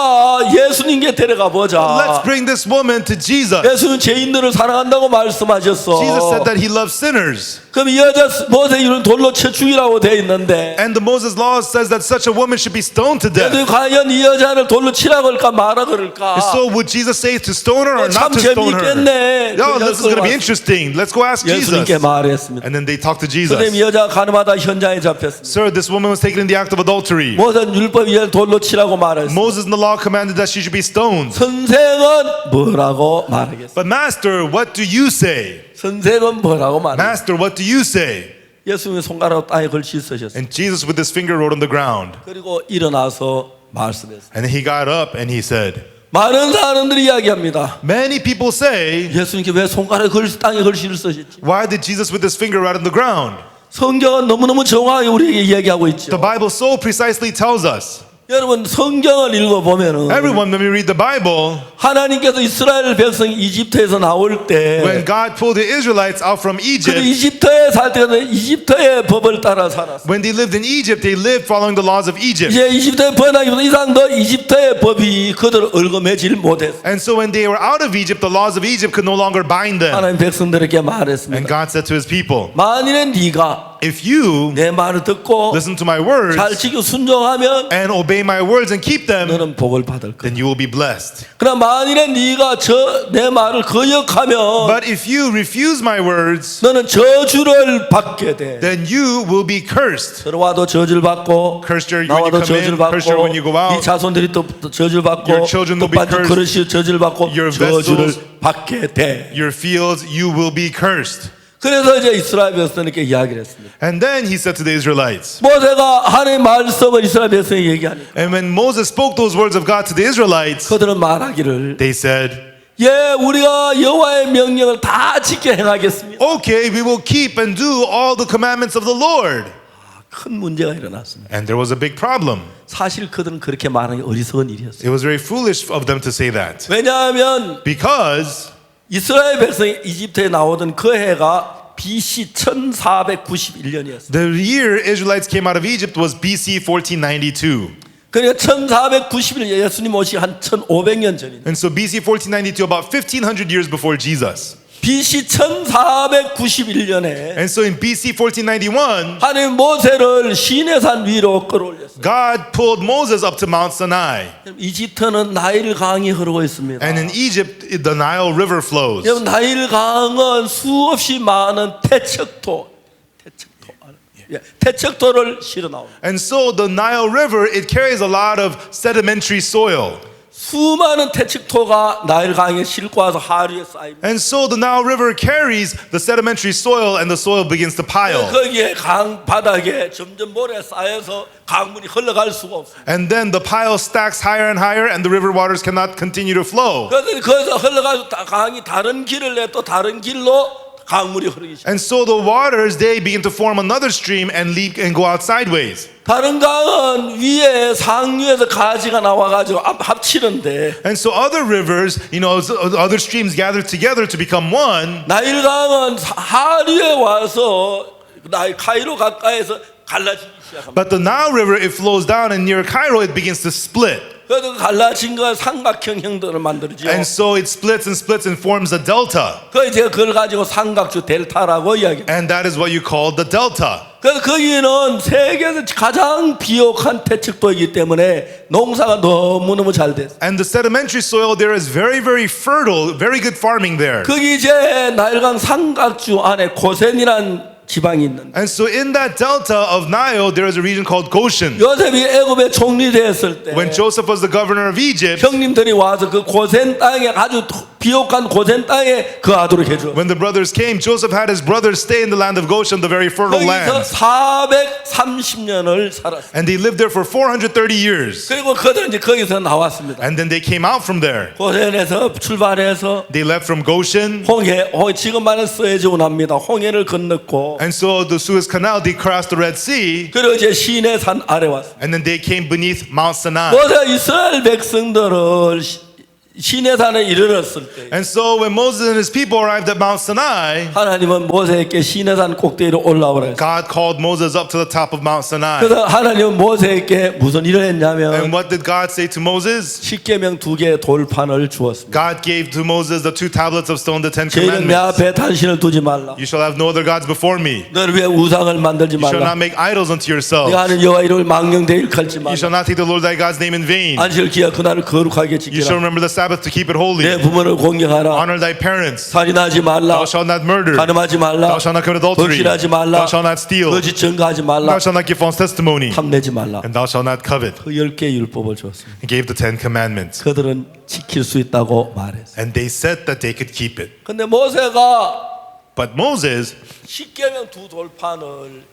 예수님께 데려가 Let's 보자. bring this woman to Jesus. 예수는 죄인들을 사랑한다고 말씀하셨어. Jesus said that he loves sinners. 그럼 이 여자 모세 이런 돌로 쳐 죽이라고 돼 있는데 And the Moses law says that such a woman should be stoned to death. 그래도 과연 이 여자를 돌로 치라고 할까 말아 그럴까? So would Jesus say to stone her or 참 not to stone her? 재미있겠네. No, this is going to be interesting. Let's go ask Jesus. 예수님께 말했습니다. And then they talked to 선생님 이 Jesus. 여자가 가늠하다 현장에 잡혔습니다. Sir, this woman was taken in the act of adultery. 모세는 율법 이하를 돌로 치라고 말했습니다. Moses in the law commanded that she should be stoned. 선생은 뭐라고 말하겠습니까? But Master, what do you say? 선생은 뭐라고 말하겠습니까? Master, what do you say? 예수님이 손가락으로 땅에 글씨 쓰셨어요. And Jesus with his finger wrote on the ground. 그리고 일어나서 말씀했어요. And he got up and he said, 많은 사람들이 이야기합니다. many people say, 예수님께 왜 손가락에 땅에 글씨를 쓰셨지? why did Jesus with his finger right on the ground? 성경은 너무너무 정확하게 우리에게 이야기하고 있죠. The Bible so precisely tells us. 여러분 성경을 읽어보면은 Everyone, when we read the Bible, 하나님께서 이스라엘 백성이 이집트에서 나올 때 when God pulled the Israelites out from 그 Egypt, 이집트에 살 때는 이집트의 법을 따라 살았어요. when they lived in Egypt, they lived following the laws of Egypt. 이제 이집트에 번하기보다 이상 더 이집트의 법이 그들을 얽어매질 못했어요. And so when they were out of Egypt, the laws of Egypt could no longer bind them. 하나님 백성들에게 And 말했습니다. God said to his people, 만일에 네가 if you 내 말을 듣고 listen to my words 잘 지키고 순종하면 and obey my words and keep them, 너는 복을 받을 거야. then you will be blessed. 그러나 만일에 네가 내 말을 거역하면 But if you refuse my words, 너는 저주를 받게 돼. then you will be cursed. 들어와도 저주를 받고 Cursed when you 나와도 come in, 저주를 받고 cursed when you go out. 네 자손들이 또 저주를 받고 Your children will be 떡반죽 cursed. 그릇이 저주를 받고 Your 저주를 vessels. 받게 돼. Your fields, you will be cursed. 그래서 이제 이스라엘 백성에게 이야기를 했습니다. And then he said to the Israelites, 모세가 하나님의 말씀을 이스라엘 백성에게 얘기하니까 and when Moses spoke those words of God to the Israelites, 그들은 말하기를 they said, 예 우리가 여호와의 명령을 다 지켜 행하겠습니다. okay, we will keep and do all the commandments of the Lord. 큰 문제가 일어났습니다. And there was a big problem. 사실 그들은 그렇게 말하는 게 어리석은 일이었어요. It was very foolish of them to say that. 왜냐하면 Because 이스라엘 백성이 이집트에 나오던 그 해가 BC 1491년이었어요. the year Israelites came out of Egypt was BC 1492. 그러니까 1491년 예수님 오시기 한 1500년 전입니다. And so BC 1492, about 1500 years before Jesus. BC 1491년에 And so in BC 1491, 하나님 모세를 시내산 위로 끌어올렸어요. God pulled Moses up to Mount Sinai. 이집트는 나일 강이 흐르고 있습니다. And in Egypt, the Nile River flows. 여러분 나일 강은 수없이 많은 태척토를 실어 나옵니다. And so the Nile River, it carries a lot of sedimentary soil. 수많은 태척토가 나일 강에 싣고 와서 하류에 쌓입니다. And so the Nile River carries the sedimentary soil and the soil begins to pile. 거기에 강 바닥에 점점 모래 쌓여서 강물이 흘러갈 수가 없어요. And then the pile stacks higher and higher and the river waters cannot continue to flow. 그래서 거기서 흘러가서 강이 다른 길을 내 또 다른 길로 강물이 흐르기 시작. And so the waters, they begin to form another stream and leak and go out sideways. 다른 강은 위에 상류에서 가지가 나와가지고 합치는데 And so other rivers, other streams gather together to become one. 나일 강은 하류에 와서 카이로 가까이에서 갈라지기 시작합니다. But the Nile River, it flows down and near Cairo, it begins to split. 그래서 갈라진 거 삼각형 형태를 만들죠. And so it splits and forms a delta. 그 이제 그걸 가지고 삼각주 델타라고 이야기합니다. And that is what you call the delta. 그래서 거기는 세계에서 가장 비옥한 태척도이기 때문에 농사가 너무너무 잘 됐어요. And the sedimentary soil there is very, very fertile, very good farming there. 거기 이제 나일강 삼각주 안에 고센이란 지방이 있는데 And so in that delta of Nile, there is a region called Goshen. 요셉이 애굽의 총리되었을 때 When Joseph was the governor of Egypt, 형님들이 와서 그 고센 땅에 아주 비옥한 고센 땅에 거하도록 해줘. when the brothers came, Joseph had his brothers stay in the land of Goshen, the very fertile 거기서 land. 430년을 살았어요. And they lived there for 430 years. 그리고 그들은 이제 거기서 나왔습니다. And then they came out from there. 고센에서 출발해서 They left from Goshen. 홍해 지금 말하는 스에즈 운합니다. 홍해를 건넜고 And so the Suez Canal, they crossed the Red Sea. 그리고 이제 시내산 아래 왔어요. And then they came beneath Mount Sinai. 모세 이스라엘 백성들을 시내산에 이르렀을 때 And so when Moses and his people arrived at Mount Sinai, 하나님은 모세에게 시내산 꼭대기로 올라오라 했어요. God called Moses up to the top of Mount Sinai. 그래서 하나님은 모세에게 무슨 일을 했냐면 And what did God say to Moses? 십계명 2개의 돌판을 주었습니다. God gave to Moses the 2 tablets of stone, the 10 저희는 내 commandments. 앞에 단신을 두지 말라. You shall have no other gods before me. 너를 위해 우상을 만들지 You shall 말라. not make idols unto yourself. 네가 하는 여호와 이름을 망령되이 일컬지 You shall 말라. not take the Lord thy God's name in vain. 안식을 기하 그날을 거룩하게 You shall 지키라. remember the Sabbath to keep it holy. 내 부모를 공경하라. Honor thy parents. 살인하지 말라. Thou shalt not murder. 가늠하지 말라. Thou shalt not commit adultery. 거짓하지 말라. Thou shalt not steal. 거짓 증거하지 Thou 말라. shalt not give false testimony. 탐내지 말라. And thou shalt not covet. 그 10개의 율법을 줬습니다. He gave the 10 commandments. 그들은 지킬 수 있다고 말했어요. And they said that they could keep it. 근데 모세가 But Moses, 십계명 2 돌판을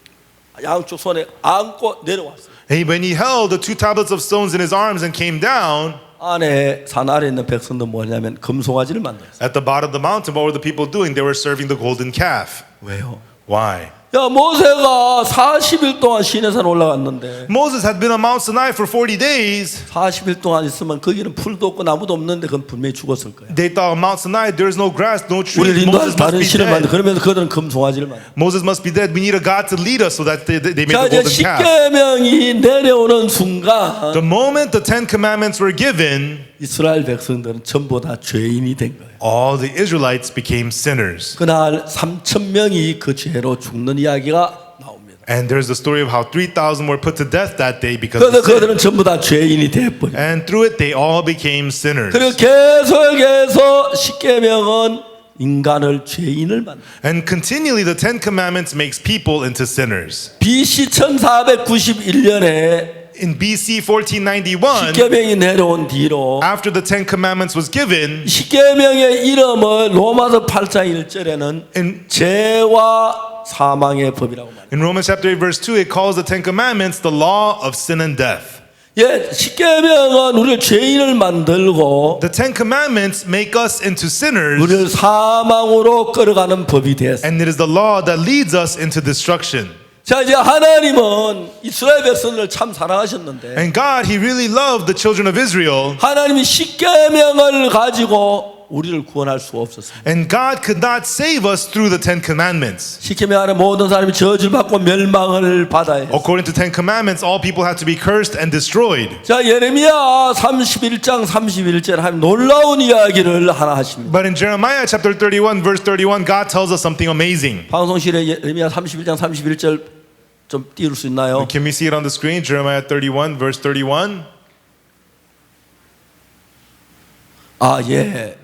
양쪽 손에 안고 내려왔어요. And when he held the 2 tablets of stones in his arms and came down, 안에 산 아래 있는 백성도 뭐냐면 금송아지를 만들었어요. at the bottom of the mountain, what were the people doing? They were serving the golden calf. 왜요? Why? 야, 모세가 40일 동안 시내산 올라갔는데 Moses had been on Mount Sinai for 40 days. 40일 동안 있으면 거기는 풀도 없고 나무도 없는데 그건 분명히 죽었을 거예요. They thought on Mount Sinai there's no grass, no 우리를 trees. 인도할 Moses must 다른 be 신을 만들. dead. 그러면서 그들은 금송아지를 만들. Moses must be dead. We need a God to lead us so that they made 자, the 이제 golden calf. 십계명이 내려오는 순간 The moment the 10 commandments were given, 이스라엘 백성들은 전부 다 죄인이 된 거예요. all the Israelites became sinners. 그날 3천 명이 그 죄로 죽는 이야기가 나옵니다. And there's the story of how 3,000 were put to death that day because 그래서 of sin. 그들은 전부 다 죄인이 돼버려요. And through it, they all became sinners. 그리고 계속해서 십계명은 인간을 죄인을 만들어요. And continually, the 10 commandments makes people into sinners. BC 1491년에 In BC 1491, 십계명이 내려온 뒤로 after the 10 commandments was given, 십계명의 이름을 로마서 8장 1절에는 in 죄와 사망의 법이라고 말해요. In Romans chapter 8 verse 2, it calls the 10 commandments the law of sin and death. 예, 십계명은 우리를 죄인을 만들고 The 10 commandments make us into sinners, 우리를 사망으로 끌어가는 법이 되었어요. and it is the law that leads us into destruction. 자, 이제 하나님은 이스라엘 백성들을 참 사랑하셨는데 And God, He really loved the children of Israel, 하나님이 십계명을 가지고 우리를 구원할 수 없었어요. and God could not save us through the 10 commandments. 십계명 안에 모든 사람이 저주를 받고 멸망을 받아야 해요. According to 10 commandments, all people had to be cursed and destroyed. 자, 예레미야 31장 31절 하면 놀라운 이야기를 하나 하십니다. But in Jeremiah chapter 31 verse 31, God tells us something amazing. 방송실에 예레미야 31장 31절 좀 띄울 수 있나요? Can we see it on the screen? Jeremiah 31 verse 31. 아, 예.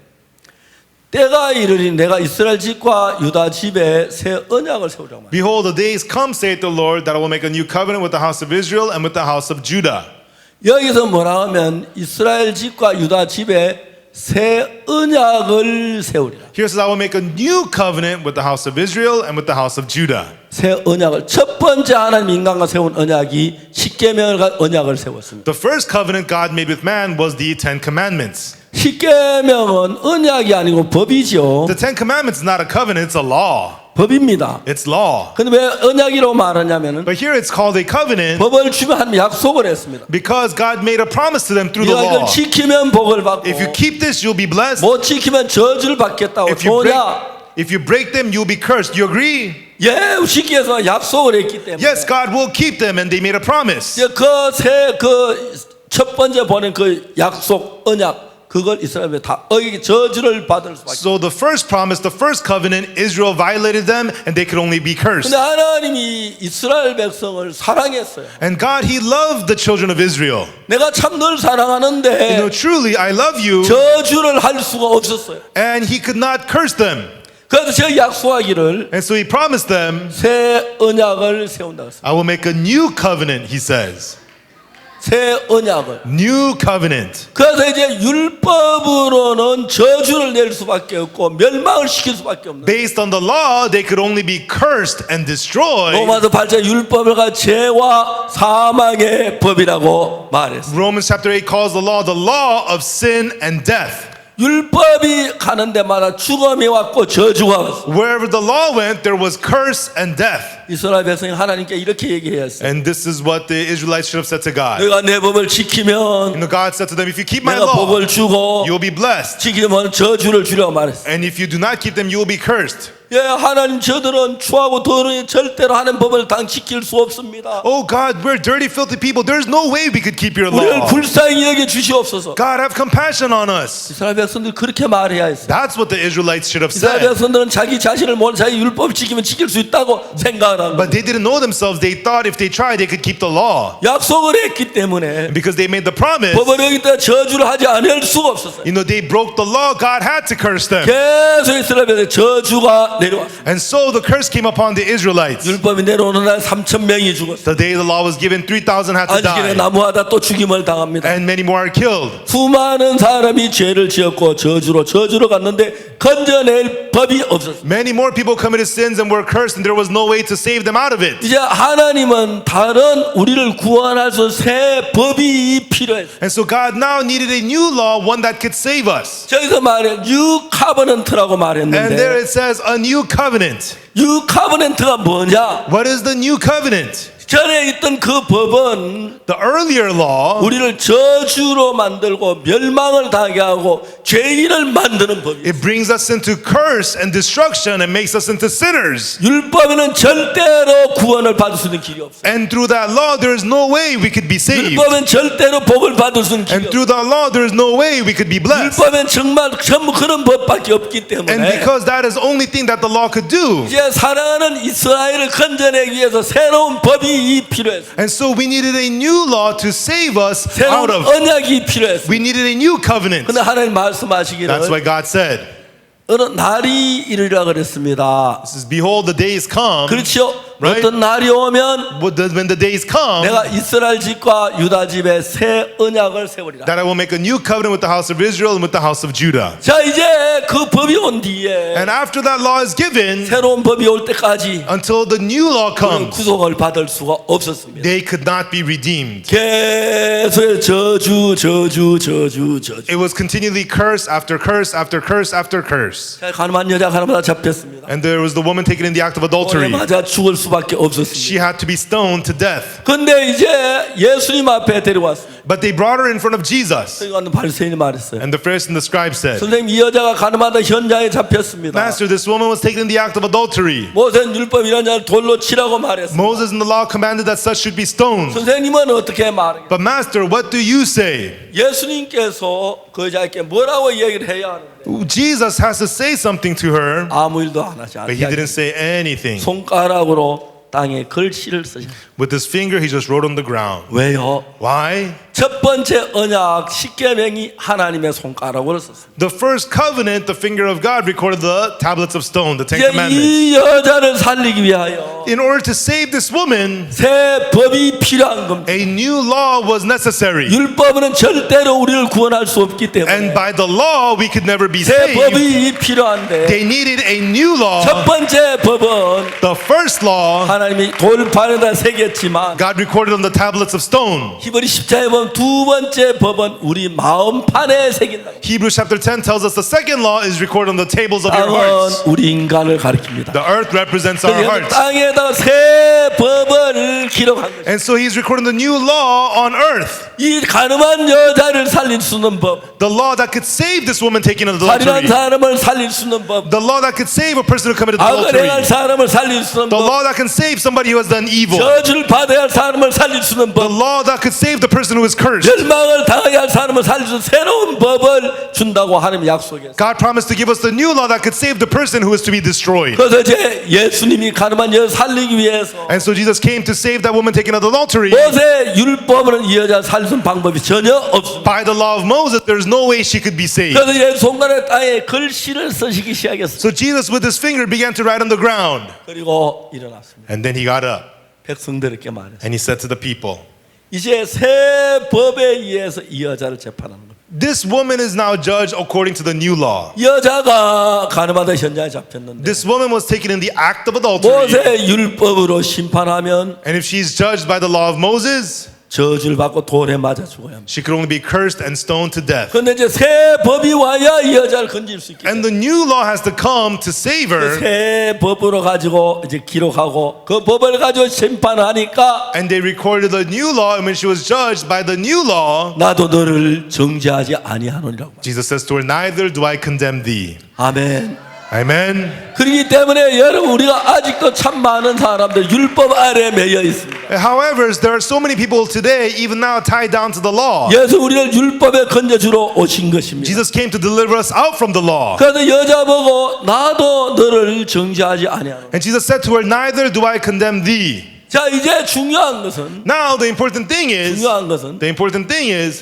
때가 이르니 내가 이스라엘 집과 유다 집에 새 언약을 세우라고 말이야. Behold, the days come, saith the Lord, that I will make a new covenant with the house of Israel and with the house of Judah. 여기서 뭐라 하면 이스라엘 집과 유다 집에 새 언약을 세우리라. Here says, I will make a new covenant with the house of Israel and with the house of Judah. 새 언약을 첫 번째 하나님 인간과 세운 언약이 십계명을 언약을 세웠습니다. The first covenant God made with man was the 10 commandments. 십계명은 언약이 아니고 법이죠. The 10 commandments is not a covenant, it's a law. 법입니다. It's law. 근데 왜 언약이라고 말하냐면은 But here it's called a covenant 법을 주면 하나님 약속을 했습니다. because God made a promise to them through the 네가 이걸 law. 지키면 복을 받고 If you keep this, you'll be blessed. 못 지키면 저주를 받겠다고. If you break them, you'll be cursed. You agree? 예, 쉽게 해서 약속을 했기 때문에. Yes, God will keep them, and they made a promise. 그 첫 번째 보낸 그 약속 언약 그걸 이스라엘에 다 어기게 저주를 받을 수밖에. So the first promise, the first covenant, Israel violated them, and they could only be cursed. 근데 하나님이 이스라엘 백성을 사랑했어요. And God, He loved the children of Israel. 내가 참 널 사랑하는데 Truly, I love you, 저주를 할 수가 없었어요. and He could not curse them. 그래서 제가 약속하기를 And so He promised them, 새 언약을 세운다 했어요. I will make a new covenant, He says. 새 언약을. New covenant. 그래서 이제 율법으로는 저주를 낼 수밖에 없고 멸망을 시킬 수밖에 없는. Based on the law, they could only be cursed and destroyed. 로마서 8장 율법을 가 죄와 사망의 법이라고 말했어요. Romans chapter 8 calls the law of sin and death. 율법이 가는 데마다 죽음이 왔고 저주가 왔어요. Wherever the law went, there was curse and death. 이스라엘 백성이 하나님께 이렇게 얘기했어요. And this is what the Israelites should have said to God. 내가 내 법을 지키면 God said to them, if you keep my 내가 law, 복을 주고 you'll be blessed. 지키면 저주를 주려고 말했어요. And if you do not keep them, you will be cursed. 예, 하나님 저들은 추하고 더러운 절대로 하는 법을 당 지킬 수 없습니다. Oh God, we're dirty, filthy people. There's no way we could keep your 우리를 law. 불쌍히 여겨 주시옵소서. God, have compassion on us. 이스라엘 백성들 그렇게 말해야 했어요. That's what the Israelites should have 이스라엘 said. 백성들은 자기 자신을 모르는 자기 율법 지키면 지킬 수 있다고 생각을 한 But 거예요. they didn't know themselves. They thought if they tried, they could keep the law. 약속을 했기 때문에 Because they made the promise, 법을 어기다 저주를 하지 않을 수가 없었어요. they broke the law. God had to curse them. 계속 이스라엘 백성 저주가 내려왔습니다. And so the curse came upon the Israelites. 율법이 내려오는 날 3,000명이 죽었어요. The day the law was given, 3,000 had to 안식일에 die. 나무하다 또 죽임을 당합니다. And many more are killed. 수많은 사람이 죄를 지었고 저주로 갔는데 건져낼 법이 없었습니다. Many more people committed sins and were cursed, and there was no way to save them out of it. 이제 하나님은 다른 우리를 구원할 수 새 법이 필요했어요. And so God now needed a new law, one that could save us. 저기서 말해 뉴 카버넌트라고 And there 말했는데 it says a new covenant. 뉴 카버넌트가 뭐냐? What is the new covenant? 전에 있던 그 법은 The earlier law, 우리를 저주로 만들고 멸망을 당하게 하고 죄인을 만드는 법이에요. it brings us into curse and destruction and makes us into sinners. 율법에는 절대로 구원을 받을 수 있는 길이 없어요. And through that law, there is no way we could be saved. 율법은 절대로 복을 받을 수 있는 길이 And 없어요. through that law, there is no way we could be blessed. 율법은 정말 전부 그런 법밖에 없기 And 때문에 because that is the only thing that the law could do. 이제 사랑하는 이스라엘을 건져내기 위해서 새로운 법이 필요했어요. And so we needed a new law to save us 새로운 out of. 언약이 필요했어요. We needed a new covenant. 근데 하나님 말씀하시기를 That's why God said, 어느 날이 이르리라 그랬습니다. this is, behold, the days come. 그렇죠? Right? 어떤 날이 오면 When the days come, 내가 이스라엘 집과 유다 집에 새 언약을 세우리라. that I will make a new covenant with the house of Israel and with the house of Judah. 자 이제 그 법이 온 뒤에 And after that law is given, 새로운 법이 올 때까지 until the new law 그는 comes, 구속을 받을 수가 없었습니다. they could not be redeemed. 계속 저주. It was continually curse after curse after curse after curse. 자, 가늠한 여자 하나마다 잡혔습니다. And there was the woman taken in the act of adultery. 맞아 죽을 수밖에 없었습니다. She had to be stoned to death. 근데 이제 예수님 앞에 데려왔습니다. But they brought her in front of Jesus. 여기 왔는 바리새인이 말했어요. And the Pharisees and the scribes said, 선생님 이 여자가 가늠하다 현장에 잡혔습니다. Master, this woman was taken in the act of adultery. 모세는 율법 이런 자를 돌로 치라고 말했습니다. Moses in the law commanded that such should be stoned. 선생님은 어떻게 말하겠어요? But Master, what do you say? 예수님께서 그 여자에게 뭐라고 얘기를 해야 하는데 Jesus has to say something to her, 아무 일도 안 하지 but he 않아요. didn't say anything. 손가락으로 땅에 글씨를 쓰셨어요. With his finger, he just wrote on the ground. 왜요? Why? 첫 번째 언약 십계명이 하나님의 손가락으로 썼어요. The first covenant, the finger of God, recorded the tablets of stone, the Ten 이제 Commandments. 이 여자를 살리기 위하여 In order to save this woman, 새 법이 필요한 겁니다. a new law was necessary. 율법은 절대로 우리를 구원할 수 없기 때문에 And by the law, we could never be 새 saved. 법이 필요한데 They needed a new law. 첫 번째 법은 The first law, 하나님이 돌판에다 새겼지만 God recorded on the tablets of stone. 히브리 10장에 보면 두 번째 법은 우리 마음판에 새긴다. Hebrews chapter 10 tells us the second law is recorded on the tables of your 땅은 hearts. 우리 인간을 가리킵니다. The earth represents our 그래서 hearts. 땅에다가 새 법을 기록한 거예요. And so he's recording the new law on earth. 이 가늠한 여자를 살릴 수 있는 법, The law that could save this woman taken in 살인한 adultery. 사람을 살릴 수 있는 법, The law that could save a person who committed 악을 adultery. 행할 사람을 살릴 수 있는 The 법, law that can save somebody who has done evil. 저주를 받아야 할 사람을 살릴 수 있는 The 법, law that could save the person who is cursed. 멸망을 당하게 할 사람을 살릴 수 있는 새로운 법을 준다고 하나님 약속했어요. God promised to give us the new law that could save the person who is to be destroyed. 그래서 이제 예수님이 가늠한 여자 살리기 위해서 And so Jesus came to save that woman taken in adultery. 모세 율법으로는 이 여자 살릴 수 있는 방법이 전혀 없습니다. By the law of Moses, there's no way she could be saved. 그래서 예 손가락에 땅에 글씨를 쓰시기 시작했어요. So Jesus with his finger began to write on the ground. 그리고 일어났습니다. And then he got up 백성들에게 말했어요. and he said to the people, 이제 새 법에 의해서 이 여자를 재판하는 거예요. this woman is now judged according to the new law. 여자가 가늠하다 현장에 잡혔는데 This woman was taken in the act of adultery. 모세 율법으로 심판하면 And if she's judged by the law of Moses, 저주를 받고 돌에 맞아 죽어야 합니다. she could only be cursed and stoned to death. 그런데 이제 새 법이 와야 이 여자를 건질 수 있게 And the new law has to come to save her. 새 법으로 가지고 이제 기록하고 그 법을 가지고 심판하니까 And they recorded the new law, and when she was judged by the new law, 나도 너를 정죄하지 아니하노니라고. Jesus says to her, neither do I condemn thee. 아멘. Amen. 그렇기 때문에 여러분 우리가 아직도 참 많은 사람들 율법 아래에 매여 있습니다. However, there are so many people today, even now, tied down to the law. 예수 우리를 율법에 건져주러 오신 것입니다. Jesus came to deliver us out from the law. 그래서 여자 보고 나도 너를 정죄하지 아니하노. And Jesus said to her, neither do I condemn thee. 자 이제 중요한 것은 Now, the important thing is,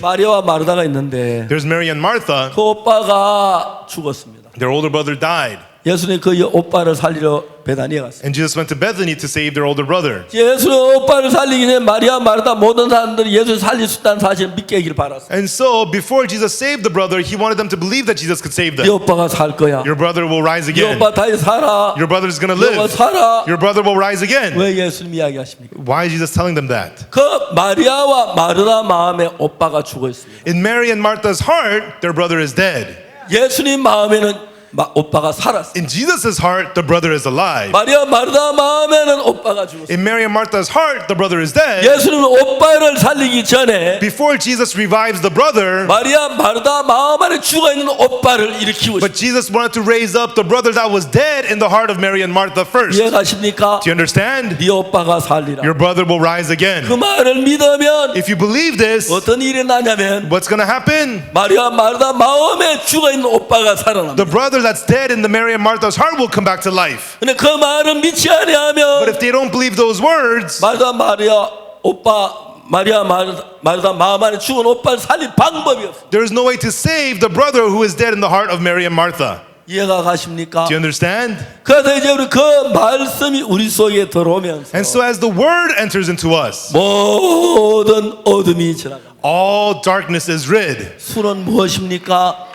마리아와 마르다가 있는데 there's Mary and Martha. 그 오빠가 죽었습니다. Their older brother died. 예수님 그 오빠를 살리러 베다니에 갔어요. And Jesus went to Bethany to save their older brother. 예수님 오빠를 살리기 전에 마리아 마르다 모든 사람들이 예수를 살릴 수 있다는 사실을 믿게 하기를 바랐어요. And so, before Jesus saved the brother, he wanted them to believe that Jesus could save 네 them. 오빠가 살 거야. Your brother will rise 네 again. 오빠 다시 살아. Your brother is going to 네 오빠 live. 살아. Your brother will rise again. 왜 예수님 이야기하십니까? Why is Jesus telling them that? 그 마리아와 마르다 마음에 오빠가 죽어 있습니다. In Mary and Martha's heart, their brother is dead. 예수님 마음에는 오빠가 살았어요. In Jesus' heart, the brother is alive. 마리아 마르다 마음에는 오빠가 죽었어요. In Mary and Martha's heart, the brother is dead. 예수님은 오빠를 살리기 전에 Before Jesus revives the brother, 마리아 마르다 마음 안에 죽어 있는 오빠를 일으키고 but Jesus wanted to raise up the brother that was dead in the heart of Mary and Martha first. 이해가십니까? Do you understand? 네 오빠가 살리라. Your brother will rise again. 그 말을 믿으면 If you believe this, 어떤 일이 나냐면 what's going to happen? 마리아 마르다 마음에 죽어 있는 오빠가 살아납니다. The brother that's dead in the Mary and Martha's heart will come back to life. 근데 그 말을 믿지 But 아니하면 if they don't believe those words, 마리아 오빠 마리아 마르다 마음 안에 죽은 오빠를 살릴 방법이 없어요. there is no way to save the brother who is dead in the heart of Mary and Martha. 이해가 가십니까? Do you understand? 그래서 이제 우리 그 말씀이 우리 속에 들어오면서 And so as the word enters into us, 모든 어둠이 지나가. all darkness is rid. 술은 무엇입니까?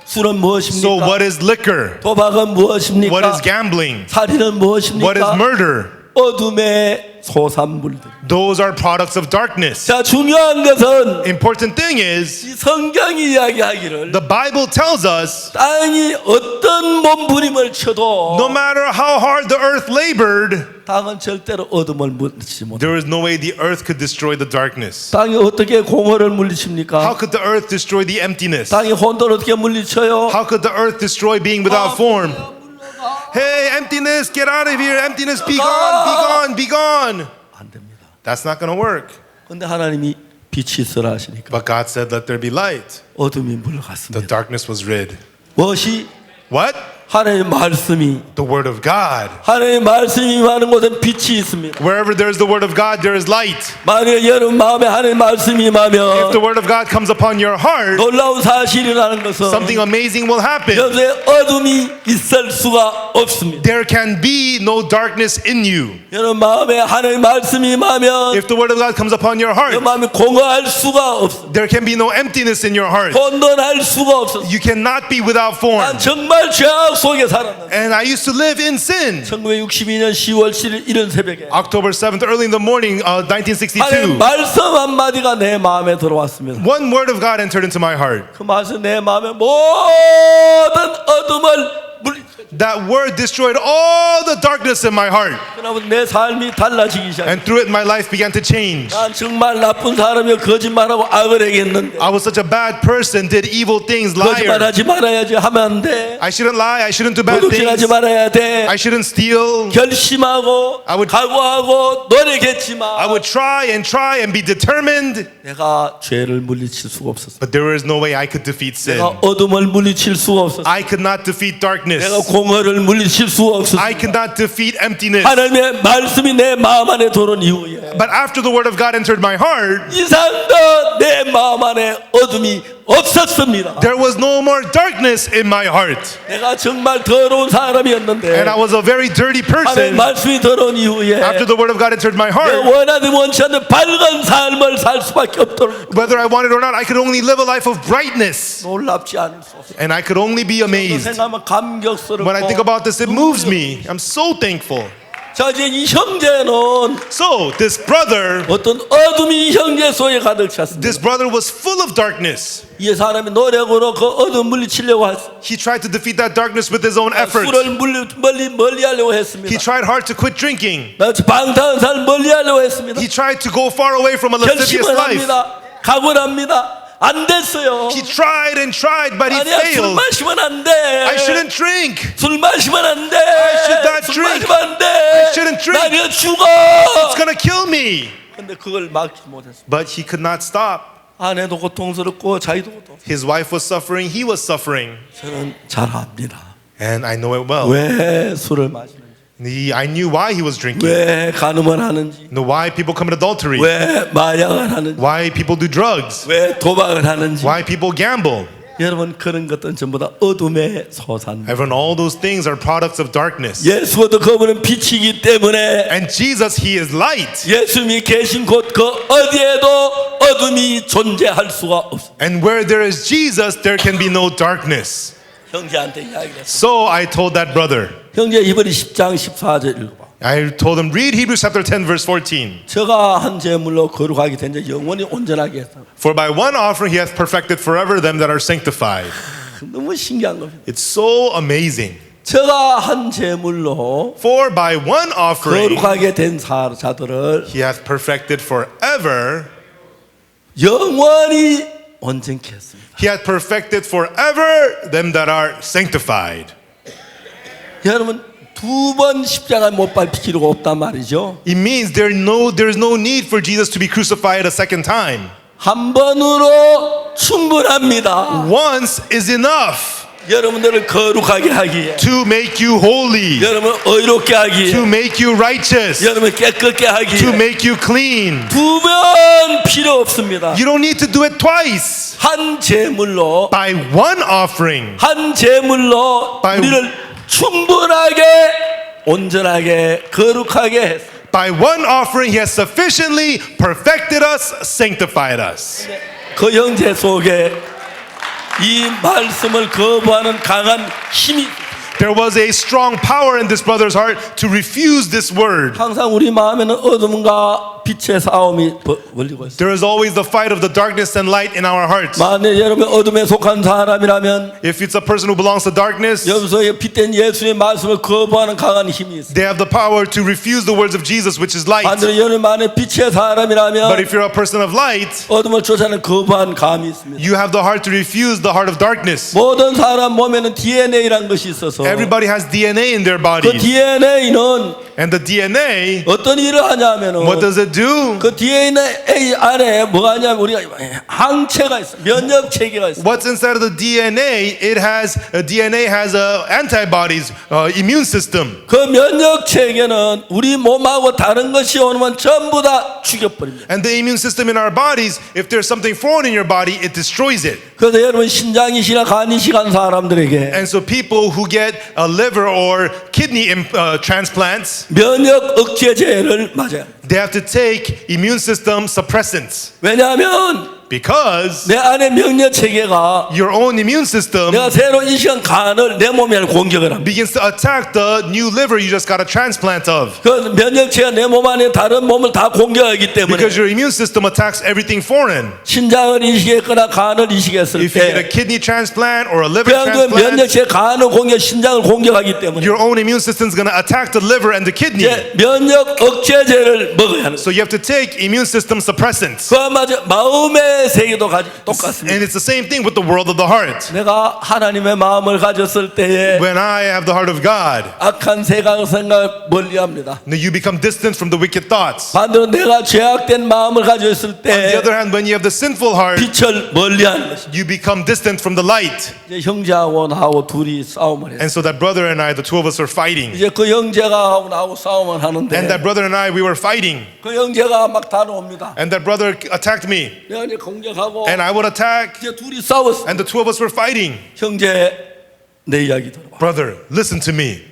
술은 So 무엇입니까? what is liquor? 도박은 무엇입니까? What is gambling? 살인은 무엇입니까? What is murder? 어둠의 소산물들. Those are products of darkness. 자, 중요한 것은 Important thing is, 이 성경이 이야기하기를 the Bible tells us 땅이 어떤 몸부림을 쳐도 no matter how hard the earth labored, 땅은 절대로 어둠을 물리치지 못해. there is no way the earth could destroy the darkness. 땅이 어떻게 공허를 How 물리칩니까? could the earth destroy the emptiness? 땅이 혼돈을 어떻게 물리쳐요? How could the earth destroy being without form? Hey, emptiness, get out of here. Emptiness, be gone, be gone, be gone. 안 됩니다. That's not going to work. 근데 하나님이 빛이 있으라 하시니까 But God said, let there be light. 어둠이 The 물러갔습니다. darkness was rid. 무엇이? What? 하나님의 말씀이 The word of God. 하나님의 말씀이 임하는 곳엔 빛이 있습니다. Wherever there is the word of God, there is light. 만약 여러분 마음에 하나님의 말씀이 If 임하면 the word of God comes upon your heart, 놀라운 사실이라는 것은 something amazing will happen. 여기에 어둠이 있을 수가 없습니다. There can be no darkness in you. 여러분 마음에 하나님의 말씀이 임하면 If the word of God comes upon your 그 heart, 마음이 공허할 수가 없습니다. there can be no emptiness in your heart. 혼돈할 수가 없습니다. You cannot be without form. 난 정말 죄악 속에 살았는데 And I used to live in sin. 1962년 10월 7일 이른 새벽에 October 7th, early in the morning, 하나님의 1962. 말씀 한마디가 내 마음에 들어왔습니다. One word of God entered into my heart. 그 말씀 내 마음에 모든 어둠을 물리쳐. That word destroyed all the darkness in my heart. 그러면 내 삶이 달라지기 시작했어요. And through it, my life began to change. 난 정말 나쁜 사람이여 거짓말하고 악을 행했는데 I was such a bad person, did evil things, liar. 거짓말하지 말아야지 하면 안 돼. I shouldn't lie, I shouldn't do bad 도둑질하지 things. 말아야 돼. I shouldn't steal. 결심하고 I would- 각오하고 노력했지만 I would try and be determined. 내가 죄를 물리칠 수가 없었어. But there was no way I could defeat sin. 내가 어둠을 물리칠 수가 없었어. I could not defeat darkness. 내가 공허를 물리칠 수가 없었어. I could not defeat emptiness. 하나님의 말씀이 내 마음 안에 들어온 이후에 But after the word of God entered my heart, 이상도 내 마음 안에 어둠이 없었습니다. there was no more darkness in my heart. 내가 정말 더러운 사람이었는데 And I was a very dirty 하나님의 person. 말씀이 들어온 이후에 After the word of God entered my 내가 heart, 원하든 원치 않는 밝은 삶을 살 수밖에 없도록 whether I wanted or not, I could only live a life of brightness. 놀랍지 않을 수 없어. And I could only be amazed. 생각하면 감격스럽고 When I think about this, it moves me. I'm so thankful. 자 이제 이 형제는 So, this brother, 어떤 어둠이 이 형제 속에 가득 찼습니다. this brother was full of darkness. 이 사람이 노력으로 그 어둠 물리치려고 했어. He tried to defeat that darkness with his own efforts. 술을 멀리 하려고 했습니다. He tried hard to quit drinking. 방탕한 멀리 하려고 했습니다. He tried to go far away from a lascivious 결심을 life. 합니다. 각오를 합니다. 안 됐어요. He tried and tried, but he 아니야 술 failed. 마시면 안 돼. I shouldn't drink. 술 마시면 안 돼. should not 술 drink. 마시면 안 돼. I shouldn't drink. 나 이거 죽어. It's gonna kill me. 근데 그걸 막지 못했어. But he could not stop. 아내도 고통스럽고 자기도 고통. His wife was suffering, he was suffering. 저는 잘 압니다. And I know it well. 왜 술을 마시는지, I knew why he was drinking. 왜 간음을 하는지, Know why people commit adultery. 왜 마약을 하는지, Why people do drugs. 왜 도박을 하는지. Why people gamble. 여러분 그런 것들은 전부 다 어둠의 소산입니다. Everyone, all those things are products of darkness. 예수도 그분은 빛이기 때문에 And Jesus, He is light. 예수님이 계신 곳 그 어디에도 어둠이 존재할 수가 없습니다. And where there is Jesus, there can be no darkness. 형제한테 이야기를 했어요. So I told that brother, 형제 이번에 10장 14절 읽어봐. I told him, read Hebrews chapter 10, verse 14. 저가 한 제물로 거룩하게 된 자 영원히 온전하게 했다. For by one offering He hath perfected forever them that are sanctified. 너무 신기한 겁니다. It's so amazing. 저가 한 제물로 For by one offering 거룩하게 된 자들을 He hath perfected forever. 영원히 온전케 했습니다. He hath perfected forever them that are sanctified. 여러분 두 번 십자가에 못 박힐 필요가 없단 말이죠. It means there's no need for Jesus to be crucified a second time. 한 번으로 충분합니다. Once is enough 여러분들을 거룩하게 하기에, to make you holy, 여러분 의롭게 하기에, to make you righteous, 여러분 깨끗게 to 하기에 make you clean. 두 번 필요 없습니다. You don't need to do it twice. 한 제물로 By one offering, 한 제물로 By- 우리를 충분하게 온전하게 거룩하게 했습니다. by one offering, He has sufficiently perfected us, sanctified us. 그 형제 속에 이 말씀을 거부하는 강한 힘이 There was a strong power in this brother's heart to refuse this word. 항상 우리 마음에는 어둠과 빛의 싸움이 벌리고 있어요. There is always the fight of the darkness and light in our hearts. 만약 여러분 어둠에 속한 사람이라면 If it's a person who belongs to darkness, 여기서 빛된 예수의 말씀을 거부하는 강한 힘이 있어요. they have the power to refuse the words of Jesus, which is light. 반대로 여러분 만약 빛의 But 사람이라면 if you're a person of light, 어둠을 쫓아내는 거부한 감이 있습니다. you have the heart to refuse the heart of darkness. 모든 사람 몸에는 DNA라는 것이 있어서 Everybody has DNA in their 그 bodies. DNA는 And the DNA, 어떤 일을 하냐면은 what does it do? 그 DNA 안에 뭐가 하냐면 우리가 항체가 있어, 면역 체계가 있어. What's inside of the DNA? DNA has antibodies, immune system. 그 면역 체계는 우리 몸하고 다른 것이 오면 전부 다 죽여버립니다. And the immune system in our bodies, if there's something foreign in your body, it destroys it. 그래서 여러분 신장이시나 간이시간 사람들에게 And so people who get a liver or kidney transplants, 면역 억제제를 맞아요. they have to take immune system suppressants. 왜냐하면 Because 내 안에 면역 체계가 your own immune system 내가 새로 인식한 간을 내 몸에 공격을 합니다. begins to attack the new liver you just got a transplant of. 그 면역 체계가 내 몸 안에 다른 몸을 다 공격하기 때문에 Because your immune system attacks everything foreign. 신장을 인식했거나 간을 인식했을 If you get a 때 kidney transplant or a liver 그냥 그 면역 transplant, 체계 간을 공격 신장을 공격하기 때문에 your own immune system is going to attack the liver and the kidney. 이제 면역 억제제를 먹어야 하는 거예요. So you have to take immune system suppressants. 그와 마저 마음의 세계도 똑같습니다. And it's the same thing with the world of the heart. 내가 하나님의 마음을 가졌을 때에 When I have the heart of God, 악한 생각 멀리합니다. then you become distant from the wicked thoughts. 반대로 내가 죄악된 마음을 가지고 있을 On the 때 other hand, when you have the sinful heart, 빛을 멀리하는 것이. you become distant from the light. 이제 형제하고 나하고 둘이 싸움을 했어요. And so that brother and I, the two of us, were fighting. 이제 그 형제가 하고 나하고 싸움을 하는데 And that brother and I, we were fighting. 그 형제가 막 다가옵니다. And that brother attacked me. 내가 이제 공격하고 And I would attack. 이제 둘이 싸웠어. And the two of us were fighting. 형제 내 이야기 들어봐. Brother, listen to me.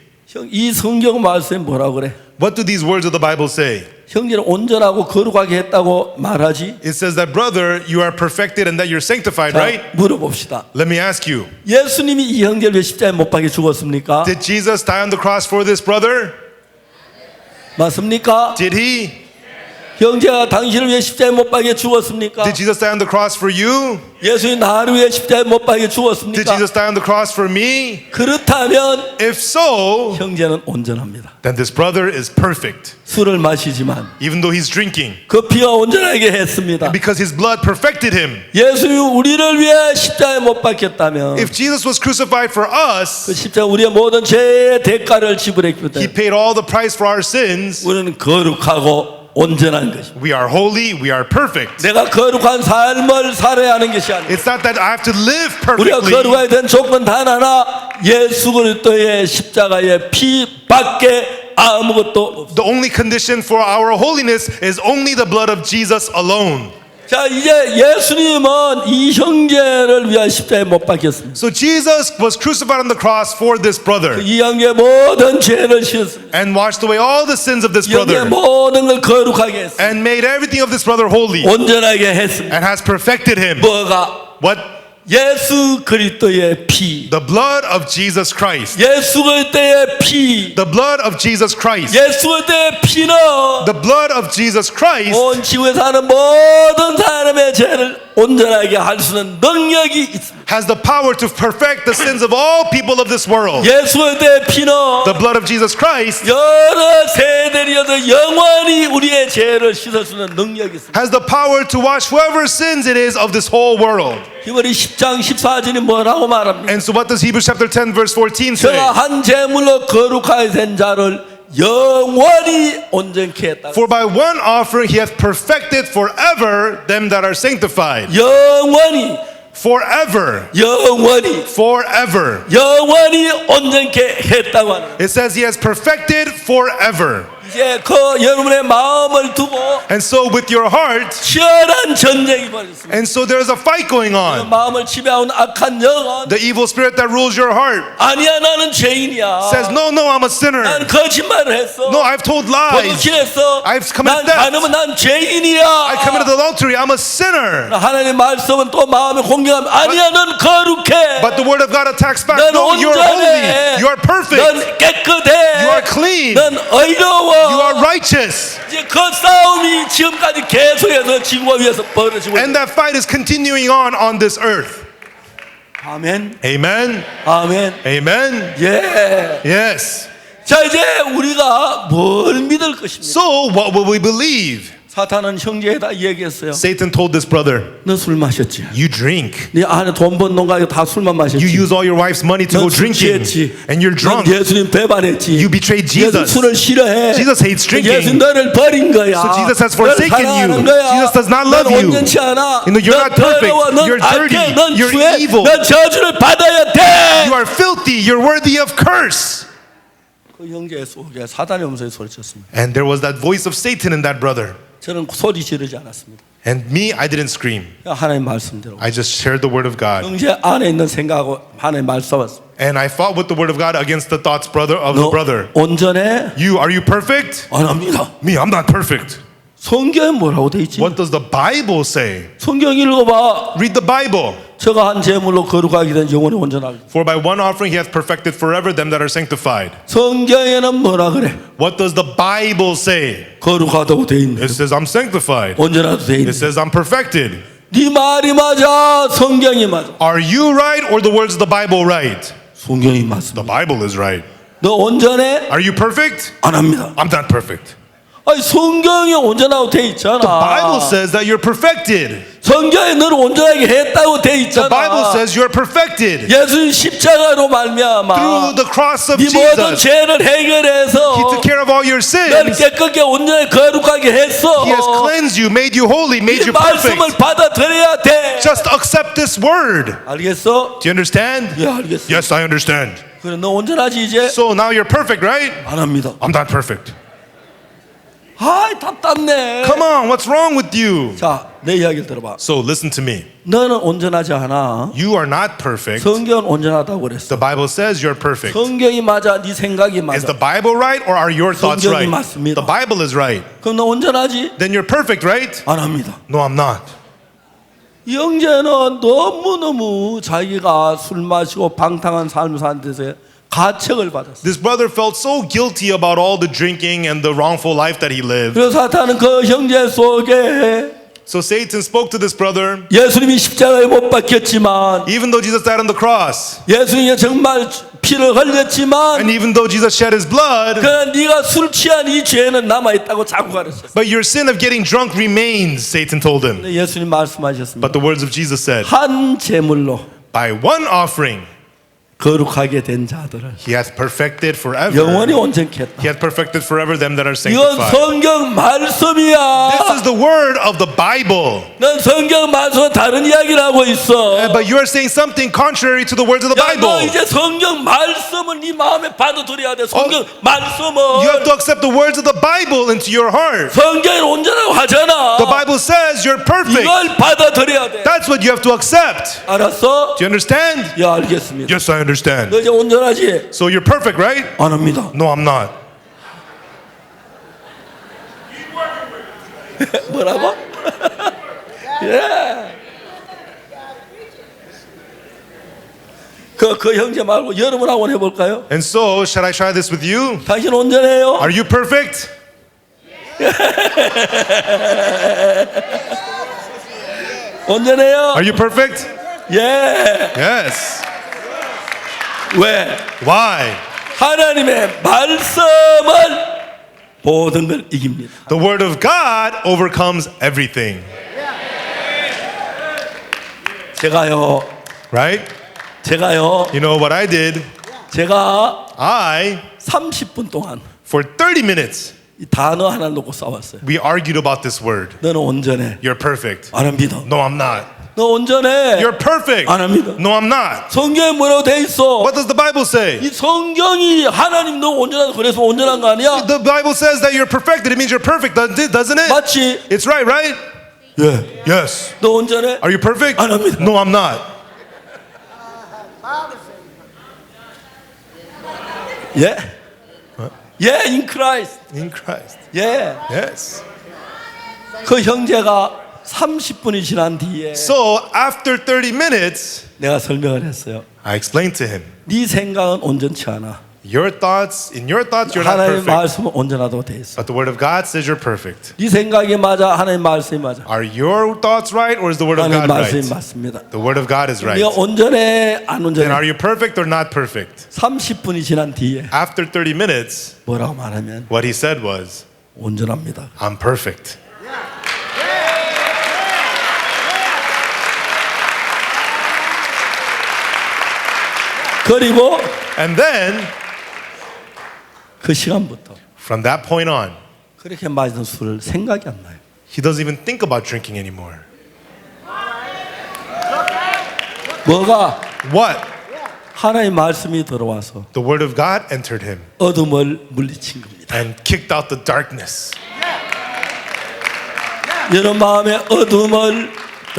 이 성경 말씀에 뭐라 그래? What do these words of the Bible say? 형제를 온전하고 거룩하게 했다고 말하지? It says that, brother, you are perfected and that you're sanctified, 자, right? 물어봅시다. Let me ask you. 예수님이 이 형제를 왜 십자가에 못 박혀 죽었습니까? Did Jesus die on the cross for this brother? 맞습니까? Did he? 형제가 당신을 위해 십자가에 못 박혀 죽었습니까? Did Jesus die on the cross for you? 예수님 나를 위해 십자가에 못 박혀 Did 죽었습니까? Jesus die on the cross for me? 그렇다면 If so, 형제는 온전합니다. then this brother is perfect, 술을 마시지만 even though he's drinking, 그 피가 온전하게 했습니다. because his blood perfected him. 예수님이 우리를 위해 십자가에 못 박혔다면 If Jesus was crucified for 그 us, 십자가 우리의 모든 죄의 대가를 지불했기 he 때문에 paid all the price for our sins. 우리는 거룩하고 온전한 것입니다. We are holy, we are perfect. 내가 거룩한 삶을 살아야 하는 것이 아니라 It's not that I have to live 우리가 perfectly. 거룩하게 된 조건 단 하나 예수 그리스도의 십자가의 피밖에 아무것도 없습니다. The only condition for our holiness is only the blood of Jesus alone. 자, 이제 예수님은 이 형제를 위한 십자가에 못 박혔습니다. So Jesus was crucified on the cross for this brother 이 형제의 모든 죄를 씻었습니다. and washed away all the sins of this 이 형제의 brother 모든 걸 거룩하게 했습니다. and made everything of this brother holy 온전하게 했습니다. and has perfected him. 뭐가? What? 예수 그리스도의 피. The blood of Jesus Christ. 예수 그리스도의 피. The blood of Jesus Christ. 예수 그리스도의 피는 The blood of Jesus Christ 온 지구에 사는 모든 사람의 죄를 온전하게 할 수 있는 능력이 있습니다. has the power to perfect the sins of all people of this world. 예수 그리스도의 피는 The blood of Jesus Christ 여러 세대리어도 영원히 우리의 죄를 씻을 수 있는 능력이 있습니다. has the power to wash whoever sins it is of this whole world. 히브리 10장 14절이 뭐라고 말합니까? And so what does Hebrews chapter 10 verse 14 say? 저가 한 제물로 거룩하게 된 자를 영원히 온전케 했다. For by one offering he hath perfected forever them that are sanctified. 영원히 Forever. 영원히 Forever. 영원히 온전케 했다고 하는. It says he has perfected forever. 이제 그 여러분의 마음을 두고 And so with your heart, 치열한 전쟁이 벌어졌습니다. and so there's a fight going on. 마음을 지배하는 악한 영은 The evil spirit that rules your heart 아니야 나는 죄인이야. says, no, I'm a sinner. 난 거짓말을 했어. No, I've told lies. 도둑질했어. I've committed 난 theft. 가늠은 난 죄인이야. I committed adultery. I'm a sinner. 하나님의 말씀은 또 마음에 공격하면 아니야 넌 거룩해. But the word of God attacks back. 넌 No, you're holy. 온전해. You are perfect. 넌 깨끗해. You are clean. 넌 의로워. You are righteous. 이제 그 싸움이 지금까지 계속해서 지구와 위에서 벌어지고 And that fight is continuing on this earth. 아멘. Amen. 아멘. Amen. 예. Yes. 자 이제 우리가 뭘 믿을 것입니까? So what will we believe? 사탄은 형제에다 얘기했어요. Satan told this brother, 너 술 마셨지? you drink. 네 안에 돈 번 놈과 다 술만 마셨지? You use all your wife's money to 넌 go 술 drinking. 취했지? And you're 넌 drunk. 예수님 배반했지? You betrayed 예수 Jesus. 술을 싫어해. Jesus hates drinking. 예수 너를 버린 거야. So Jesus has 너를 forsaken 사랑하는 you. 거야. Jesus does not love 넌 you. 온전치 않아. You know, you're 넌 not perfect. 더러워. 넌 You're dirty. 악해. 넌 You're 죄. evil. 넌 저주를 받아야 돼. You are filthy. You're worthy of curse. 그 형제 속에 사단의 음성이 소리쳤습니다. And there was that voice of Satan in that brother. 저는 소리 지르지 않았습니다. And me, I didn't scream. 그냥 하나님 말씀대로. I just shared the word of God. 형제 안에 있는 생각하고 하나님 말씀 왔습니다. And I fought with the word of God against the thoughts of the 너 brother. 온전해? Are you perfect? 안 합니다. Me, I'm not perfect. 성경에 뭐라고 돼 있지? What does the Bible say? 성경 읽어봐. Read the Bible. 저가 한 제물로 거룩하게 된 영혼이 온전하게. For by one offering he hath perfected forever them that are sanctified. 성경에는 뭐라 그래? What does the Bible say? 거룩하다고 돼 있네. It says I'm sanctified. 온전하다고 돼 있네. It says I'm perfected. 네 말이 맞아, 성경이 맞아. Are you right or the words of the Bible right? 성경이 The 맞습니다. Bible is right. 너 온전해? Are you perfect? 안 합니다. I'm not perfect. 아니 성경이 온전하고 돼 있잖아. The Bible says that you're perfected. 성경에 너를 온전하게 했다고 돼 있잖아. The Bible says you're perfected. 예수님 십자가로 말미암아 Through the cross of 네 모든 Jesus, 죄를 해결해서 He took care of all your 너를 sins. 깨끗게 온전하게 거룩하게 했어. He has cleansed you, made you holy, made 이 you 말씀을 perfect. 받아들여야 돼. Just accept this word. 알겠어? Do you understand? 예, 알겠어. Yes, I understand. 그래, 너 온전하지 이제? So now you're perfect, right? 안 합니다. I'm not perfect. 아이 답답네. Come on, what's wrong with you? 자, 내 이야기를 들어봐. So listen to me. 너는 온전하지 않아. You are not perfect. 성경은 온전하다고 그랬어. The Bible says you're perfect. 성경이 맞아, 네 생각이 Is the 맞아. Bible right or are your thoughts 성경이 right? 맞습니다. The Bible is right. 그럼 너 온전하지? Then you're perfect, right? 안 합니다. No, I'm not. 이 형제는 너무너무 자기가 술 마시고 방탕한 삶을 사는 데서 가책을 받았어. This brother felt so guilty about all the drinking and the wrongful life that he lived. 그래서 사탄은 그 형제 속에 So Satan spoke to this brother. 예수님이 십자가에 못 박혔지만 Even though Jesus died on the cross, 예수님이 정말 피를 흘렸지만 and even though Jesus shed his blood, 그러나 네가 술 취한 이 죄는 남아있다고 자꾸 가르쳤어. but your sin of getting drunk remains, Satan told him. 근데 예수님 말씀하셨습니다. But the words of Jesus said, 한 제물로 by one offering 거룩하게 된 자들을 He hath perfected forever. 영원히 온전케 했다. He hath perfected forever them that are 이건 sanctified. 성경 말씀이야. This is the word of the Bible. 넌 성경 말씀은 다른 이야기를 하고 있어. But you are saying something contrary to the words of the 야, 너 Bible. 이제 성경 말씀을 네 마음에 받아들여야 돼. 성경 말씀을. You have to accept the words of the Bible into your heart. 성경이 온전하고 하잖아. The Bible says you're perfect. 이걸 받아들여야 돼. That's what you have to accept. 알았어? Do you understand? 예, 알겠습니다. Yes, I understand. 너 이제 온전하지? So you're perfect, right? 안 합니다. No, I'm not. 뭐라고? 예. 그 형제 말고 여러분 한번 해볼까요? And so, shall I try this with you? 당신 온전해요? Are you perfect? 온전해요? Are you perfect? 예. Yes. 왜? Why? 하나님의 말씀을 모든 걸 이깁니다. The word of God overcomes everything. 제가요, Right? 제가요, You know what I did? 제가 I, 30분 동안 for 30 minutes, 이 단어 하나 놓고 싸웠어요. we argued about this word. 너는 온전해. You're perfect. 안 합니다. No, I'm not. 너 온전해. You're perfect. 안 합니다. No, I'm not. 성경에 뭐라고 돼 있어? What does the Bible say? 이 성경이 하나님 너 온전하다 그래서 온전한 거 아니야? The Bible says that you're perfected. It means you're perfect, doesn't it? 맞지? It's right? 예. Yes. 너 온전해? Are you perfect? 안 합니다. No, I'm not. 예. 예, in Christ. In Christ. 예. Yes. 그 형제가 30분이 지난 뒤에 So after 30 minutes, 내가 설명을 했어요. I explained to him, 네 생각은 온전치 않아. in your thoughts, you're not 하나님의 perfect. 말씀은 온전하다고 돼 있어. But the word of God says you're perfect. 네 생각이 맞아, 하나님 말씀이 맞아. Are your thoughts right or is the word of 하나님 God 말씀이 right? 맞습니다. The word of God is right. 네가 온전해, 안 Then are 온전해? you perfect or not perfect? 30분이 지난 뒤에 After 30 minutes, 뭐라고 말하면 what he said was, 온전합니다. I'm perfect. 그리고 And then, 그 시간부터 from that point on, 그렇게 마시던 술을 생각이 안 나요. he doesn't even think about drinking anymore. 뭐가 What? 하나님의 말씀이 들어와서 The word of God entered him 어둠을 물리친 겁니다. and kicked out the darkness. 여러분 마음의 어둠을,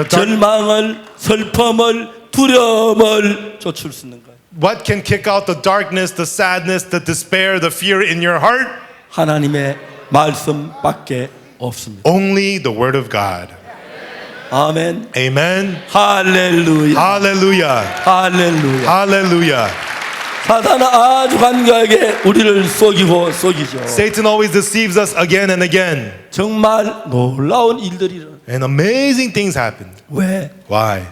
절망을, 슬픔을, 두려움을 쫓을 수 있는 거예요. What can kick out the darkness, the sadness, the despair, the fear in your heart? 하나님의 말씀밖에 없습니다. Only the word of God. 아멘. Amen. 할렐루야. Hallelujah. 할렐루야. Hallelujah. 사단은 아주 간교하게 우리를 속이고 속이죠. Satan always deceives us again and again. 정말 놀라운 일들이 일어나요. And amazing things happen. 왜? Why?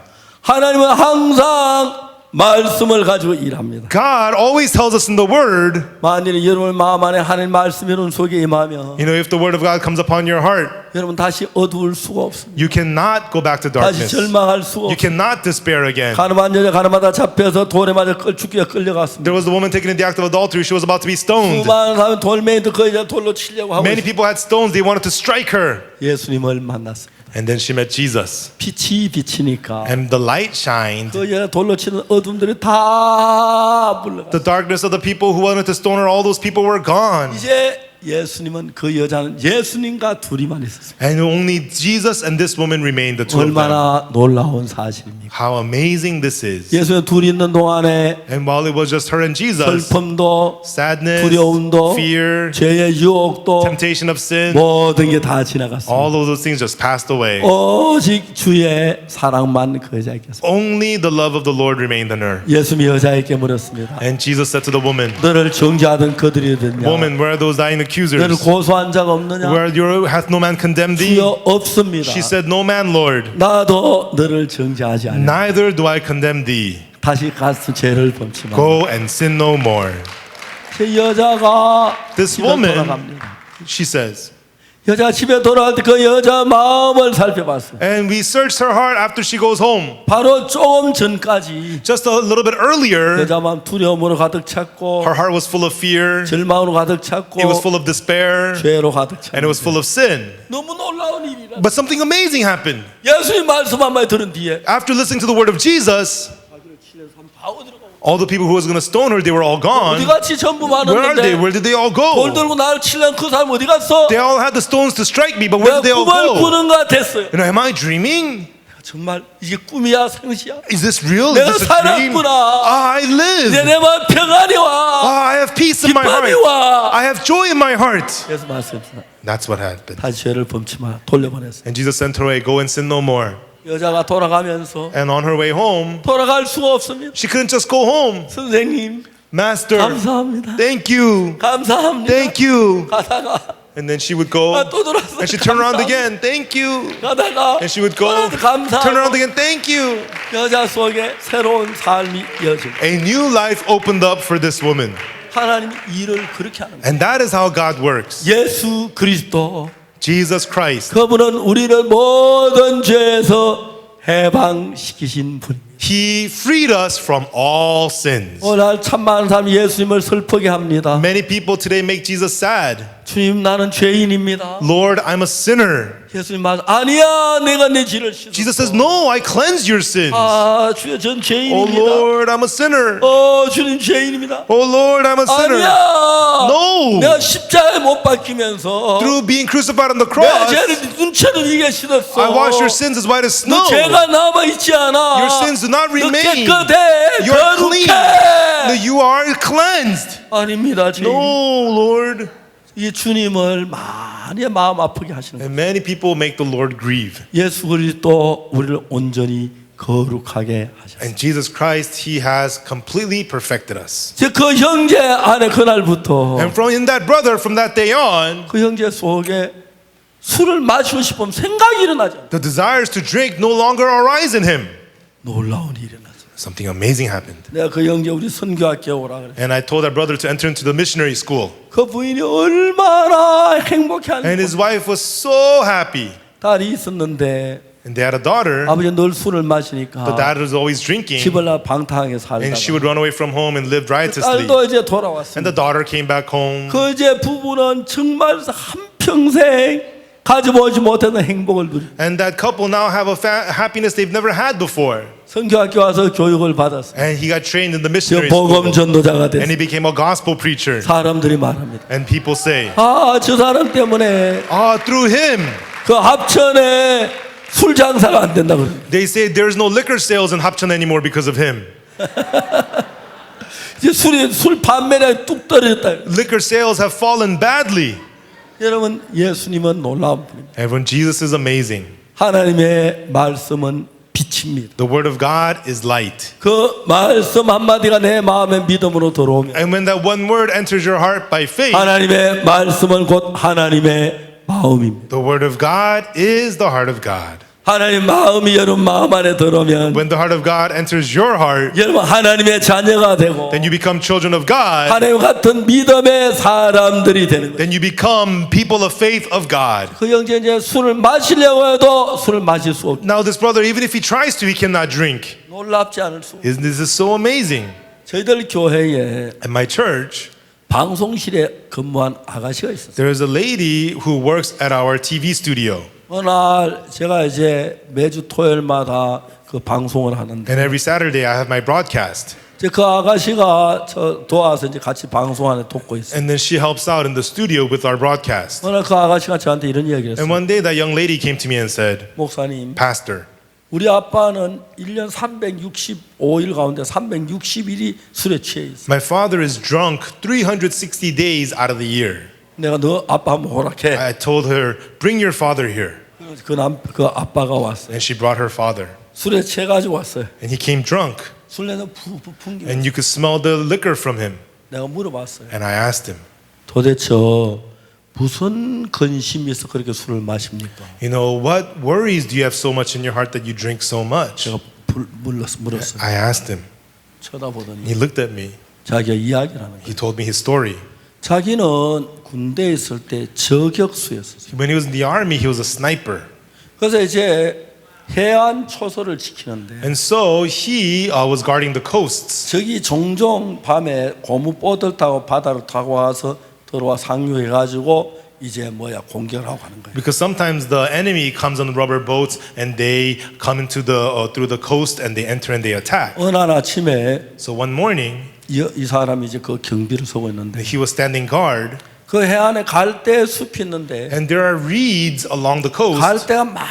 하나님은 항상 말씀을 가지고 일합니다. God always tells us in the word, 만일 여러분 마음 안에 하나님 말씀이 여러분 속에 임하면 if the word of God comes upon your heart, 여러분 다시 어두울 수가 없습니다. you cannot go back to 다시 darkness. 절망할 수가 You 없습니다. cannot despair again. 가늠한 여자 가늠하다 잡혀서 돌에 맞아 죽게 끌려갔습니다. There was the woman taken in the act of adultery. She was about to be stoned. 수많은 사람이 돌멩이도 그 여자 돌로 치려고 하고 Many people had stones. They wanted to strike her. 예수님을 만났습니다. And then she met Jesus. 빛이 비치니까 And the light shined. 그 여자 돌로 치는 어둠들이 다 물러가. The darkness of the people who wanted to stone her, all those people were gone. 이제 예수님은 그 여자는 예수님과 둘이만 있었습니다. And only Jesus and this woman remained, the two of them. 얼마나 놀라운 사실입니까? How amazing this is. 예수님 둘이 있는 동안에 And while it was just her and Jesus, 슬픔도 sadness, 두려움도 fear, 죄의 유혹도 temptation of sin, 모든 게 다 지나갔습니다. all of those things just passed away. 오직 주의 사랑만 그 여자에게 있었습니다. Only the love of the Lord remained in her. 예수님이 여자에게 물었습니다. And Jesus said to the woman, 너를 정죄하던 그들이 어딨냐? Woman, where are those thine accusers? 너를 고소한 자가 없느냐? Where hath no man condemned thee? 주여 없습니다. She said, No man, Lord. 나도 너를 정죄하지 않아. Neither do I condemn thee. 다시 가서 죄를 범치 마. Go and sin no more. 그 여자가 This 집을 woman, 돌아갑니다. she says, 여자 집에 돌아갈 때 그 여자 마음을 살펴봤어요. And we searched her heart after she goes home. 바로 조금 전까지 Just a little bit earlier, 여자 마음 두려움으로 가득 찼고 her heart was full of fear. 절망으로 가득 찼고 It was full of despair. 죄로 가득 And it was 찼고 full of sin. 너무 놀라운 일이라. But something amazing happened. 예수님 말씀 한마디 들은 뒤에 After listening to the word of Jesus, 바로 들어가고 all the people who was going to stone her, they were all gone. 어디같이 전부 Where are they? 많았는데 Where did they all 돌 go? 들고 나를 치려는 그 사람 어디 갔어? They all had the stones to strike me, but where 내가 did they all 꿈을 go? 꾸는 것 같았어요. Am I dreaming? 정말 이게 꿈이야 생시야? Is this real? 내가 Is this a dream? 살았구나. I 이제 live. 내 마음 평안이 와. I have peace in my 기쁨이 heart. 와. I have joy in my heart. 그래서 말씀했습니다. That's what happened. 다시 죄를 범치 마. 돌려보냈어요. And Jesus sent her away, go and sin no more. 여자가 돌아가면서 And on her way home, 돌아갈 수가 없습니다. she couldn't just go home. 선생님 Master, 감사합니다. thank you. 감사합니다. Thank you. 가다가 And then she would go, 또 돌아서 and she'd turn around again. Thank you. 가다가 And she would go, 감사하고 turn around again. Thank you. 여자 속에 새로운 삶이 이어지고 A new life opened up for this woman. 하나님 일을 그렇게 하는 거예요. And that is how God works. 예수 그리스도 Jesus Christ. 그분은 우리를 모든 죄에서 해방시키신 분. He freed us from all sins. 오늘 참 많은 사람이 예수님을 슬프게 합니다. Many people today make Jesus sad. 주님 나는 죄인입니다. Lord, I'm a sinner. 예수님 말 아니야 내가 내 죄를 씻었어. Jesus says, no, I cleanse your sins. 아 주여 전 Oh 죄인입니다. Lord, I'm a sinner. 주님 죄인입니다. Oh Lord, I'm a sinner. 아니야. No. 내가 십자가에 못 박히면서 Through being crucified on the 내 cross, 죄를 눈처럼 이게 씻었어. I wash your sins as white as 너 snow. 죄가 남아 있지 않아. Your sins do not 너 remain. 깨끗해. You're clean. 거룩해. You are cleansed. 아닙니다. 죄인. No, Lord. 이 주님을 많이 마음 아프게 하시는 거예요. And many people make the Lord grieve. 예수 그리스도 우리를 온전히 거룩하게 하셨어요. And Jesus Christ, He has completely perfected us. 그 형제 안에 그날부터 And from in that brother, from that day on, 그 형제 속에 술을 마시고 싶으면 생각이 일어나지 않아요. the desires to drink no longer arise in him. 놀라운 일이 일어났어요. Something amazing happened. 내가 그 형제 우리 선교학교에 오라 그랬어요. And I told that brother to enter into the missionary school. 그 부인이 얼마나 행복해하는 And 거예요. his wife was so happy. 딸이 있었는데 And they had a daughter. 아버지 늘 술을 마시니까 The dad was always drinking. 집을 나 방탕하게 And she 살다가 would run away from home and live riotously. 딸도 이제 And 돌아왔습니다. the daughter came back home. 그 이제 부부는 정말 한평생 가져보지 못했던 행복을 누리. And that couple now have a happiness they've never had before. 선교학교 와서 교육을 받았어요. And he got trained in the 저 missionary 복음 school. 전도자가 And 됐어요. he became a gospel preacher. 사람들이 말합니다. And people say, 저 사람 때문에 through him. 그 합천에 술 장사가 안 된다 그래요. They say there's no liquor sales in Hapcheon anymore because of him. 이제 술 판매량이 뚝 떨어졌다. Liquor sales have fallen badly. 여러분 예수님은 놀라운 분입니다. Everyone, Jesus is amazing. 하나님의 말씀은 빛입니다. The word of God is light. 그 말씀 한마디가 내 마음에 믿음으로 들어오면 And when that one word enters your heart by faith, 하나님의 말씀은 곧 하나님의 마음입니다. the word of God is the heart of God. 하나님 마음이 여러분 마음 안에 들어오면 When the heart of God enters your heart, 여러분 하나님의 자녀가 되고 then you become children of God. 하나님 같은 믿음의 사람들이 되는 거예요. Then you become people of faith of God. 그 형제 이제 술을 마시려고 해도 술을 마실 수 없고 Now this brother, even if he tries to, he cannot drink. 놀랍지 않을 수 없고 Isn't this so amazing? 저희들 교회에 At my church, 방송실에 근무한 아가씨가 있었어요. there is a lady who works at our TV studio. 어느 날 제가 이제 매주 토요일마다 그 방송을 하는데 And every Saturday I have my broadcast. 이제 그 아가씨가 저 도와서 이제 같이 방송 안에 돕고 있어요. And then she helps out in the studio with our broadcast. 어느 날 그 아가씨가 저한테 이런 이야기를 And 했어요. one day that young lady came to me and said, 목사님, Pastor, 우리 아빠는 1년 365일 가운데 360일이 술에 취해 있어. my father is drunk 360 days out of the year. 내가 너 아빠 한번 호락해. I told her, bring your father here. 그 아빠가 왔어요. And she brought her father. 술에 취해가지고 왔어요. And he came drunk. 술 내서 푸푸 풍기. And you could smell the liquor from him. 내가 물어봤어요. And I asked him, 도대체 무슨 근심이 있어 그렇게 술을 마십니까? you know, what worries do you have so much in your heart that you drink so much? 제가 물었어요. I asked him. 쳐다보더니 He looked at me. 자기가 이야기를 하는 거예요. He told me his story. 자기는 군대에 있을 때 저격수였어요. When he was in the army, he was a sniper. 그래서 이제 해안 초소를 지키는데 And so he was guarding the coasts. 저기 종종 밤에 고무보트를 타고 바다로 타고 와서 들어와 상륙해가지고 이제 공격하고 가는 거예요. Because sometimes the enemy comes on rubber boats and they come into the through the coast and they enter and they attack. 어느 날 아침에 So one morning, 이 사람이 이제 그 경비를 서고 있는데 he was standing guard, 그 해안에 갈대 숲이 있는데 and there are reeds along the coast, 갈대가 막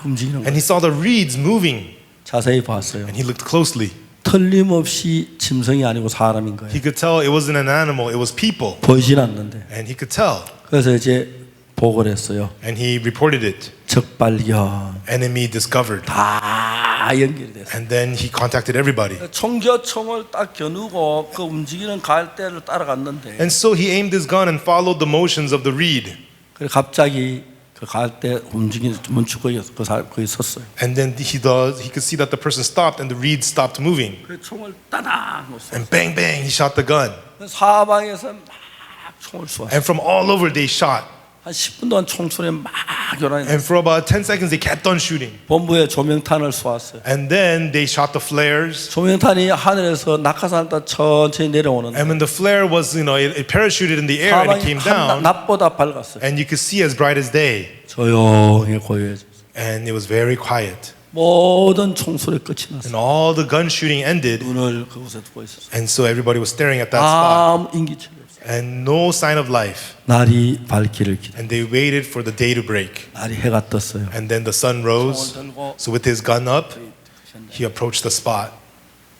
움직이는 and 거예요. he saw the reeds moving, 자세히 봤어요. and he looked closely. 틀림없이 짐승이 아니고 사람인 거예요. He could tell it wasn't an animal, it was people, 보이진 않는데. and he could tell, 그래서 이제 보고를 했어요. and he reported it. 적발견 Enemy discovered, 다 연결이 됐어요. and then he contacted everybody. 총격총을 딱 겨누고 그 움직이는 갈대를 따라갔는데 And so he aimed his gun and followed the motions of the reed. 그래 갑자기 그 갈대 움직이는 멈추고 그 사람 거기 섰어요. And then he could see that the person stopped and the reed stopped moving. 그 총을 따당 쏘았어요. And bang, bang, he shot the gun. 사방에서 막 총을 쏘았어요. And from all over they shot. 한 10분 동안 총소리 막 교란했어요. And for about 10 seconds they kept on shooting. 본부에 조명탄을 쏘았어요. And then they shot the flares. 조명탄이 하늘에서 낙하산 따 천천히 내려오는데 And when the flare was, it parachuted in the air and it 사방이 came 한 down. 낮보다 밝았어요. And you could see as bright as day. 조용히 고요해졌어요. And it was very quiet. 모든 총소리 끝이 났어요. And all the gun shooting ended. 눈을 그곳에 두고 있었어요. And so everybody was staring at that spot. 아무 인기척이 없어요. And no sign of life. 날이 밝기를 기다려. And they waited for the day to break. 날이 해가 떴어요. And then the sun rose. 총을 들고 So with his gun up, he approached the spot.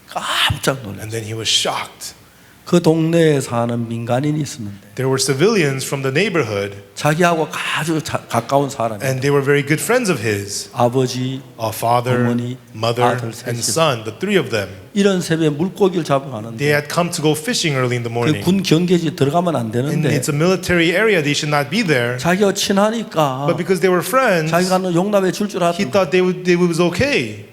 깜짝 놀랐어요. And then he was shocked. 그 동네에 사는 민간인이 있었는데 There were civilians from the neighborhood, 자기하고 아주 가까운 사람이 and they were very good friends of his. 아버지, A father, 어머니, mother, 아들 and 셋이. son, the three of them. 이런 새벽에 물고기를 잡으러 They 가는데 had come to go fishing early in the morning. 군 경계지 들어가면 안 And 되는데 it's a military area, they should not be there. 자기가 친하니까 But because they were friends, 자기가 용납해 줄 줄 he 알았던 thought it was okay.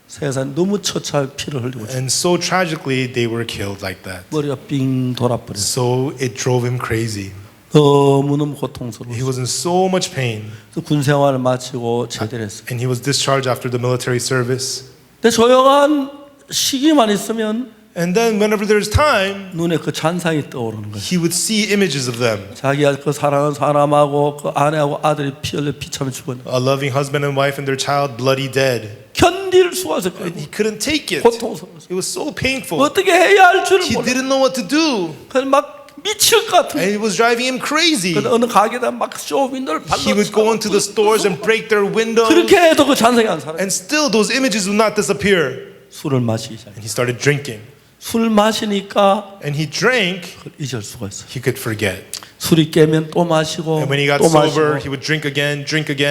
세상 너무 처참하게 피를 흘리고 있어요. And so tragically, they were killed like that. 머리가 빙 돌아버렸어요. So it drove him crazy. 너무너무 He 고통스러웠어요. was in so much pain. 그래서 군 생활을 마치고 제대를 했어요. And he was discharged after the military service. 근데 조용한 시기만 있으면 And then whenever there's time, 눈에 그 잔상이 떠오르는 거예요. he would see images of them. 자기가 그 사랑하는 사람하고 그 아내하고 아들이 피 흘려 피차면 죽었는데 A loving husband and wife and their child bloody dead. 견딜 수가 없어요. And he couldn't take it. 고통스러웠어요. It was so painful. 어떻게 해야 할 줄을 He 몰라. didn't know what to do. 그래서 막 미칠 것 같은. And it was driving him crazy. 그래서 어느 가게에다 막 쇼윈도를 발로 He would go into the stores and break their windows. 그렇게 해도 그 잔상이 안 살아요. And still those images would not disappear. 술을 마시기 시작해요. And he started drinking. 술 마시니까 And he drank, 그걸 잊을 수가 있어요. he could forget. 술이 깨면 또 마시고 And when he got 또 sober, 마시고 he would drink again.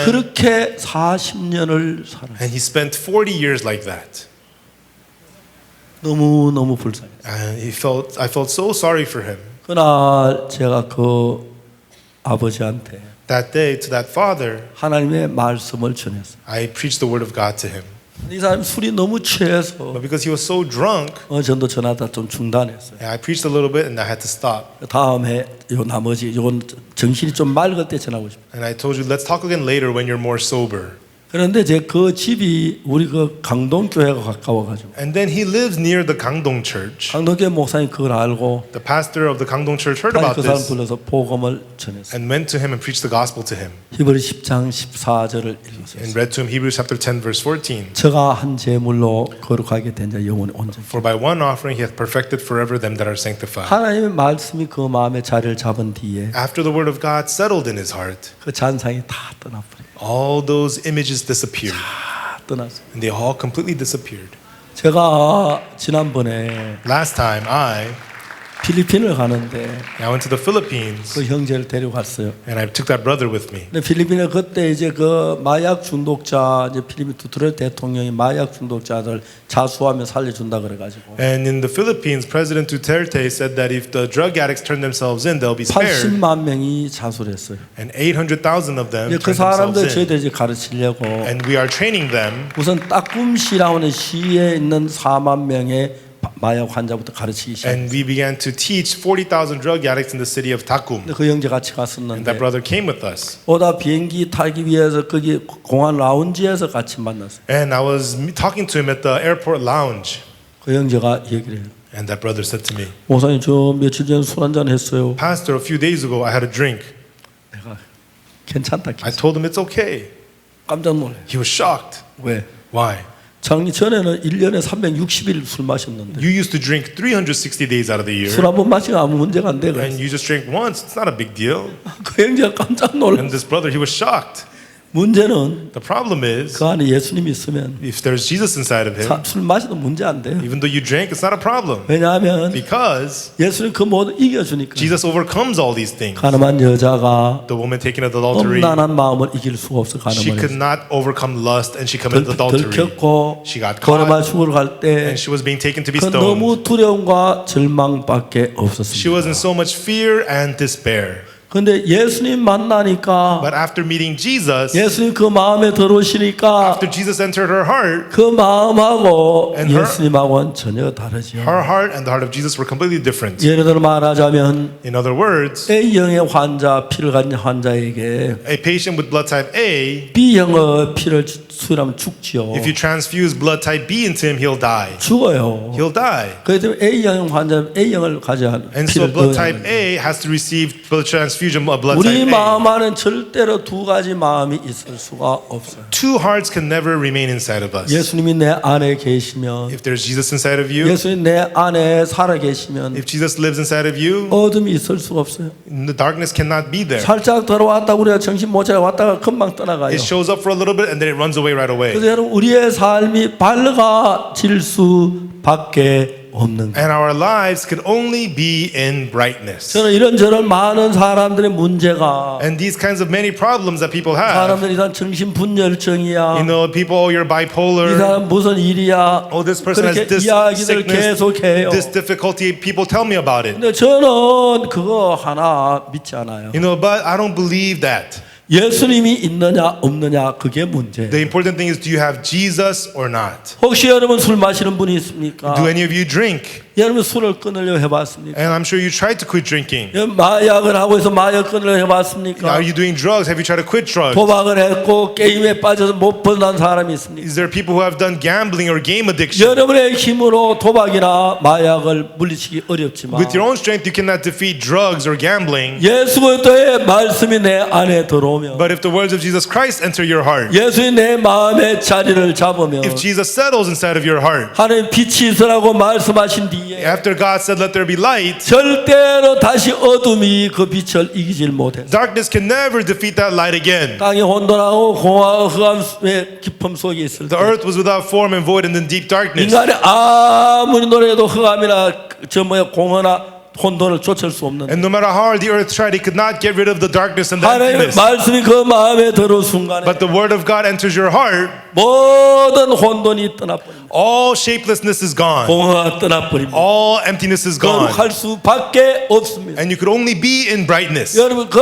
그렇게 40년을 살아요. And he spent 40 years like that. 너무너무 불쌍해요. And I felt so sorry for him. 그날 제가 그 아버지한테 That day, to that father, 하나님의 말씀을 전했어요. I preached the word of God to him. 이 사람이 술이 너무 취해서 But because he was so drunk, 전도 전하다 좀 중단했어요. I preached a little bit and I had to stop. 다음에 요 나머지 요건 정신이 좀 맑을 때 전하고 싶어요. And I told you, let's talk again later when you're more sober. 그런데 제 그 집이 우리 그 강동교회가 가까워가지고 And then he lives near the Gangdong Church. 강동교회 목사님 그걸 알고 The pastor of the Gangdong Church heard 빨리 about 그 사람 this 불러서 복음을 전했어요. and went to him and preached the gospel to him 히브리 10장 14절을 읽었어요. and read to him Hebrews chapter 10 verse 14. 저가 한 제물로 거룩하게 된 자 영원히 온전. For by one offering he hath perfected forever them that are sanctified. 하나님의 말씀이 그 마음에 자리를 잡은 뒤에 After the word of God settled in his heart, 그 잔상이 다 떠나버려요. all those images disappeared. 다 떠났어요. And they all completely disappeared. 제가 지난번에 Last time I 필리핀을 가는데 went to the Philippines 그 형제를 데려갔어요. and I took that brother with me. 근데 필리핀에 그때 이제 그 마약 중독자 이제 필리핀 두트레 대통령이 마약 중독자들 자수하면 살려준다 그래가지고 And in the Philippines, President Duterte said that if the drug addicts turn themselves in, they'll be spared. 80만 명이 자수를 했어요. And 800,000 of them 이제 그 turned 사람들 themselves in. 저희들 이제 가르치려고 And we are training them. 우선 따꿈시라는 시에 있는 4만 명의 마약 환자부터 가르치기 시작했어요. And we began to teach 40,000 drug addicts in the city of Takum. 그 형제 같이 And 갔었는데 that brother came with us. 오다 비행기 타기 위해서 거기 공항 라운지에서 같이 만났어요. And I was talking to him at the airport lounge. 그 형제가 얘기를 해요. And that brother said to me, 목사님 저 며칠 전에 술 한잔 했어요. Pastor, a few days ago I had a drink. 내가 괜찮다 I 했어. told him it's okay. 깜짝 놀래. He was shocked. 왜? Why? 작년 전에는 1년에 360일 술 마셨는데 You used to drink 360 days out of the 술 year. 한 번 마시면 아무 문제가 안 돼. And you just drank once. It's not a big deal. 그 형제가 깜짝 놀랐어. And this brother, he was shocked. 문제는 The problem is, 그 안에 예수님이 있으면 if there's Jesus inside of him, 술 마셔도 문제 안 돼요. even though you drank, it's not a problem. 왜냐하면 Because 예수님 그 모든 이겨주니까. Jesus overcomes all these things. 가늠한 여자가 The woman taken at adultery, 음란한 마음을 이길 수가 없어. she could 가늠을 not overcome lust and she committed adultery. 들켰고 She got caught 걸어마 죽으러 갈 때 and she was being taken to be 그 stoned. 너무 두려움과 절망밖에 She 없었습니다. was in so much fear and despair. 근데 예수님 만나니까 But after meeting Jesus, 예수님 그 마음에 들어오시니까 after Jesus entered her heart, 그 마음하고 And her- 예수님하고는 전혀 다르죠. her heart and the heart of Jesus were completely different. 예를 들어 말하자면 In other words, A형의 환자, 피를 가진 환자에게 a patient with blood type A, B형의 피를 수혈하면 죽지요. if you transfuse blood type B into him, he'll die. 죽어요. He'll die. 그래서 A형 환자 A형을 가져야 하는 And so 피를 blood 넣어야 type 하는 A has to receive blood transfusion of blood 우리 type A. 마음 안에는 절대로 두 가지 마음이 있을 수가 없어요. Two hearts can never remain inside of us. 예수님이 내 안에 계시면, If there's Jesus inside of you, 예수님 내 안에 살아 계시면 if Jesus lives inside of you, 어둠이 있을 수가 없어요. the darkness cannot be there. 살짝 들어왔다 우리가 정신 못 차려 왔다가 금방 떠나가요. It shows up for a little bit and then it runs away right away. 그래서 여러분 우리의 삶이 밝아질 수밖에 없는 거예요. And our lives could only be in brightness. 저는 이런저런 많은 사람들의 문제가 And these kinds of many problems that people have, 사람들이 다 정신분열증이야. you know, people, oh, you're 이 bipolar. 사람 무슨 일이야. Oh, this person has 그렇게 this 이야기를 sickness, 계속해요. this difficulty. People tell me about it. 근데 저는 그거 하나 믿지 않아요. You know, but I don't believe that. 예수님이 있느냐 없느냐 그게 문제. The important thing is, do you have Jesus or not? 혹시 여러분 술 마시는 분이 있습니까? Do any of you drink? 여러분 술을 끊으려 해봤습니까? And I'm sure you tried to quit drinking. 여러분 마약을 하고 해서 마약 끊으려 해봤습니까? Are you doing drugs? Have you tried to quit drugs? 도박을 했고 게임에 빠져서 못 벗어난 사람이 있습니까? Is there people who have done gambling or game addiction? 여러분의 힘으로 도박이나 마약을 물리치기 어렵지만 With your own strength, you cannot defeat drugs or gambling. 예수 그리스도의 말씀이 내 안에 들어오면 But if the words of Jesus Christ enter your heart, 예수의 내 마음의 자리를 잡으면 if Jesus settles inside of your heart, 하나님 빛이 있으라고 말씀하신 뒤에 after God said, let there be light, 절대로 다시 어둠이 그 빛을 이기질 못해. darkness can never defeat that light again. 땅이 혼돈하고 공허하고 흑암의 깊음 속에 있을 때 The earth was without form and void and in deep darkness. 인간이 아무리 노래해도 흑암이나 저 뭐야 공허나 혼돈을 쫓을 수 없는 And no matter how hard the earth tried, it could not get rid of the darkness and the 하나님의 emptiness. 말씀이 그 마음에 들어온 순간에 But the word of God enters your heart, 모든 혼돈이 떠나버립니다. all shapelessness is gone. 공허가 떠나버립니다. All emptiness is gone. 거룩할 수밖에 없습니다. And you could only be in brightness. 여러분 그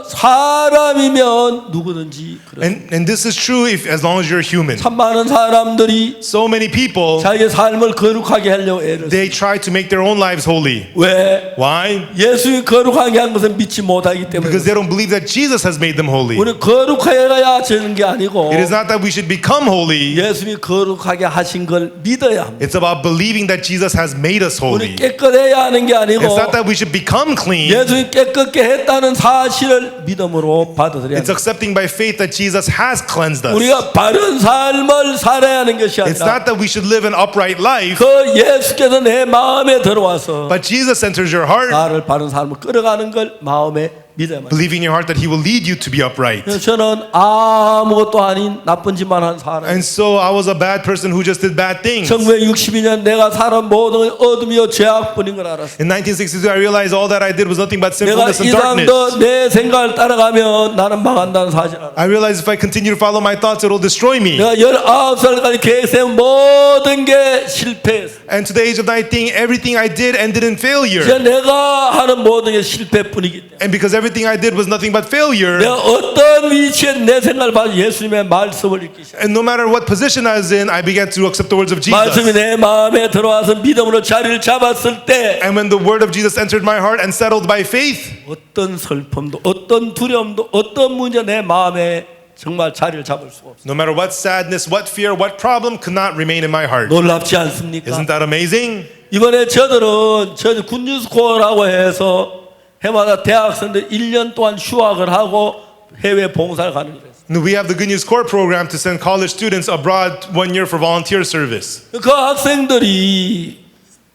사람이면 누구든지 그렇습니다. And this is true if as long as you're human. 참 많은 사람들이 So many people, 자기의 삶을 거룩하게 하려고 애를 they try to make their own lives holy. 왜? Why? 예수님이 거룩하게 한 것을 믿지 못하기 때문에 Because they don't believe that Jesus has made them holy. 우리는 거룩해야 되는 게 아니고 It is not that we should become holy. 예수님이 거룩하게 하신 걸 믿어야 합니다. It's about believing that Jesus has made us 우리 holy. 깨끗해야 하는 게 아니고 It's not that we should become clean. 예수님이 깨끗게 했다는 사실을 믿음으로 받아들여야 It's 합니다. accepting by faith that Jesus has cleansed us. 우리가 바른 삶을 살아야 하는 것이 It's 아니라 not that we should live an upright life, 그 예수께서 내 마음에 들어와서 but Jesus enters your heart, 나를 바른 삶을 끌어가는 걸 마음에 믿어야만. believing in your heart that He will lead you to be upright. 그래서 저는 아무것도 아닌 나쁜 짓만 한 사람. And so I was a bad person who just did bad things. 1962년 내가 살은 모든 어둠이요 죄악뿐인 걸 알았어. In 1962, I realized all that I did was nothing but 내가 sinfulness and 이상 darkness. 더 내 생각을 따라가면 나는 망한다는 사실을 알아. I realized if I continue to follow my thoughts, it will destroy me. 내가 19살까지 계획 세운 모든 게 실패했어. And to the age of 19, everything I did ended in failure. 이제 내가 하는 모든 게 실패뿐이기 때문에 And because everything everything I did was nothing but failure. 내가 어떤 위치에 내 생각을 봐도 예수님의 말씀을 읽기 시작. And no matter what position I was in, I began to accept the words of 말씀이 Jesus. 내 마음에 들어와서 믿음으로 자리를 잡았을 때 And when the word of Jesus entered my heart and settled by faith, 어떤 슬픔도 어떤 두려움도 어떤 문제 내 마음에 정말 자리를 잡을 수가 없어요. no matter what sadness, what fear, what problem could not remain in my heart. 놀랍지 않습니까? Isn't that amazing? 이번에 저는 군유스코어라고 해서 해마다 대학생들 1년 동안 휴학을 하고 해외 봉사를 가는 일을 했어요. We have the Good News Core program to send college students abroad 1 year for volunteer service. 그 학생들이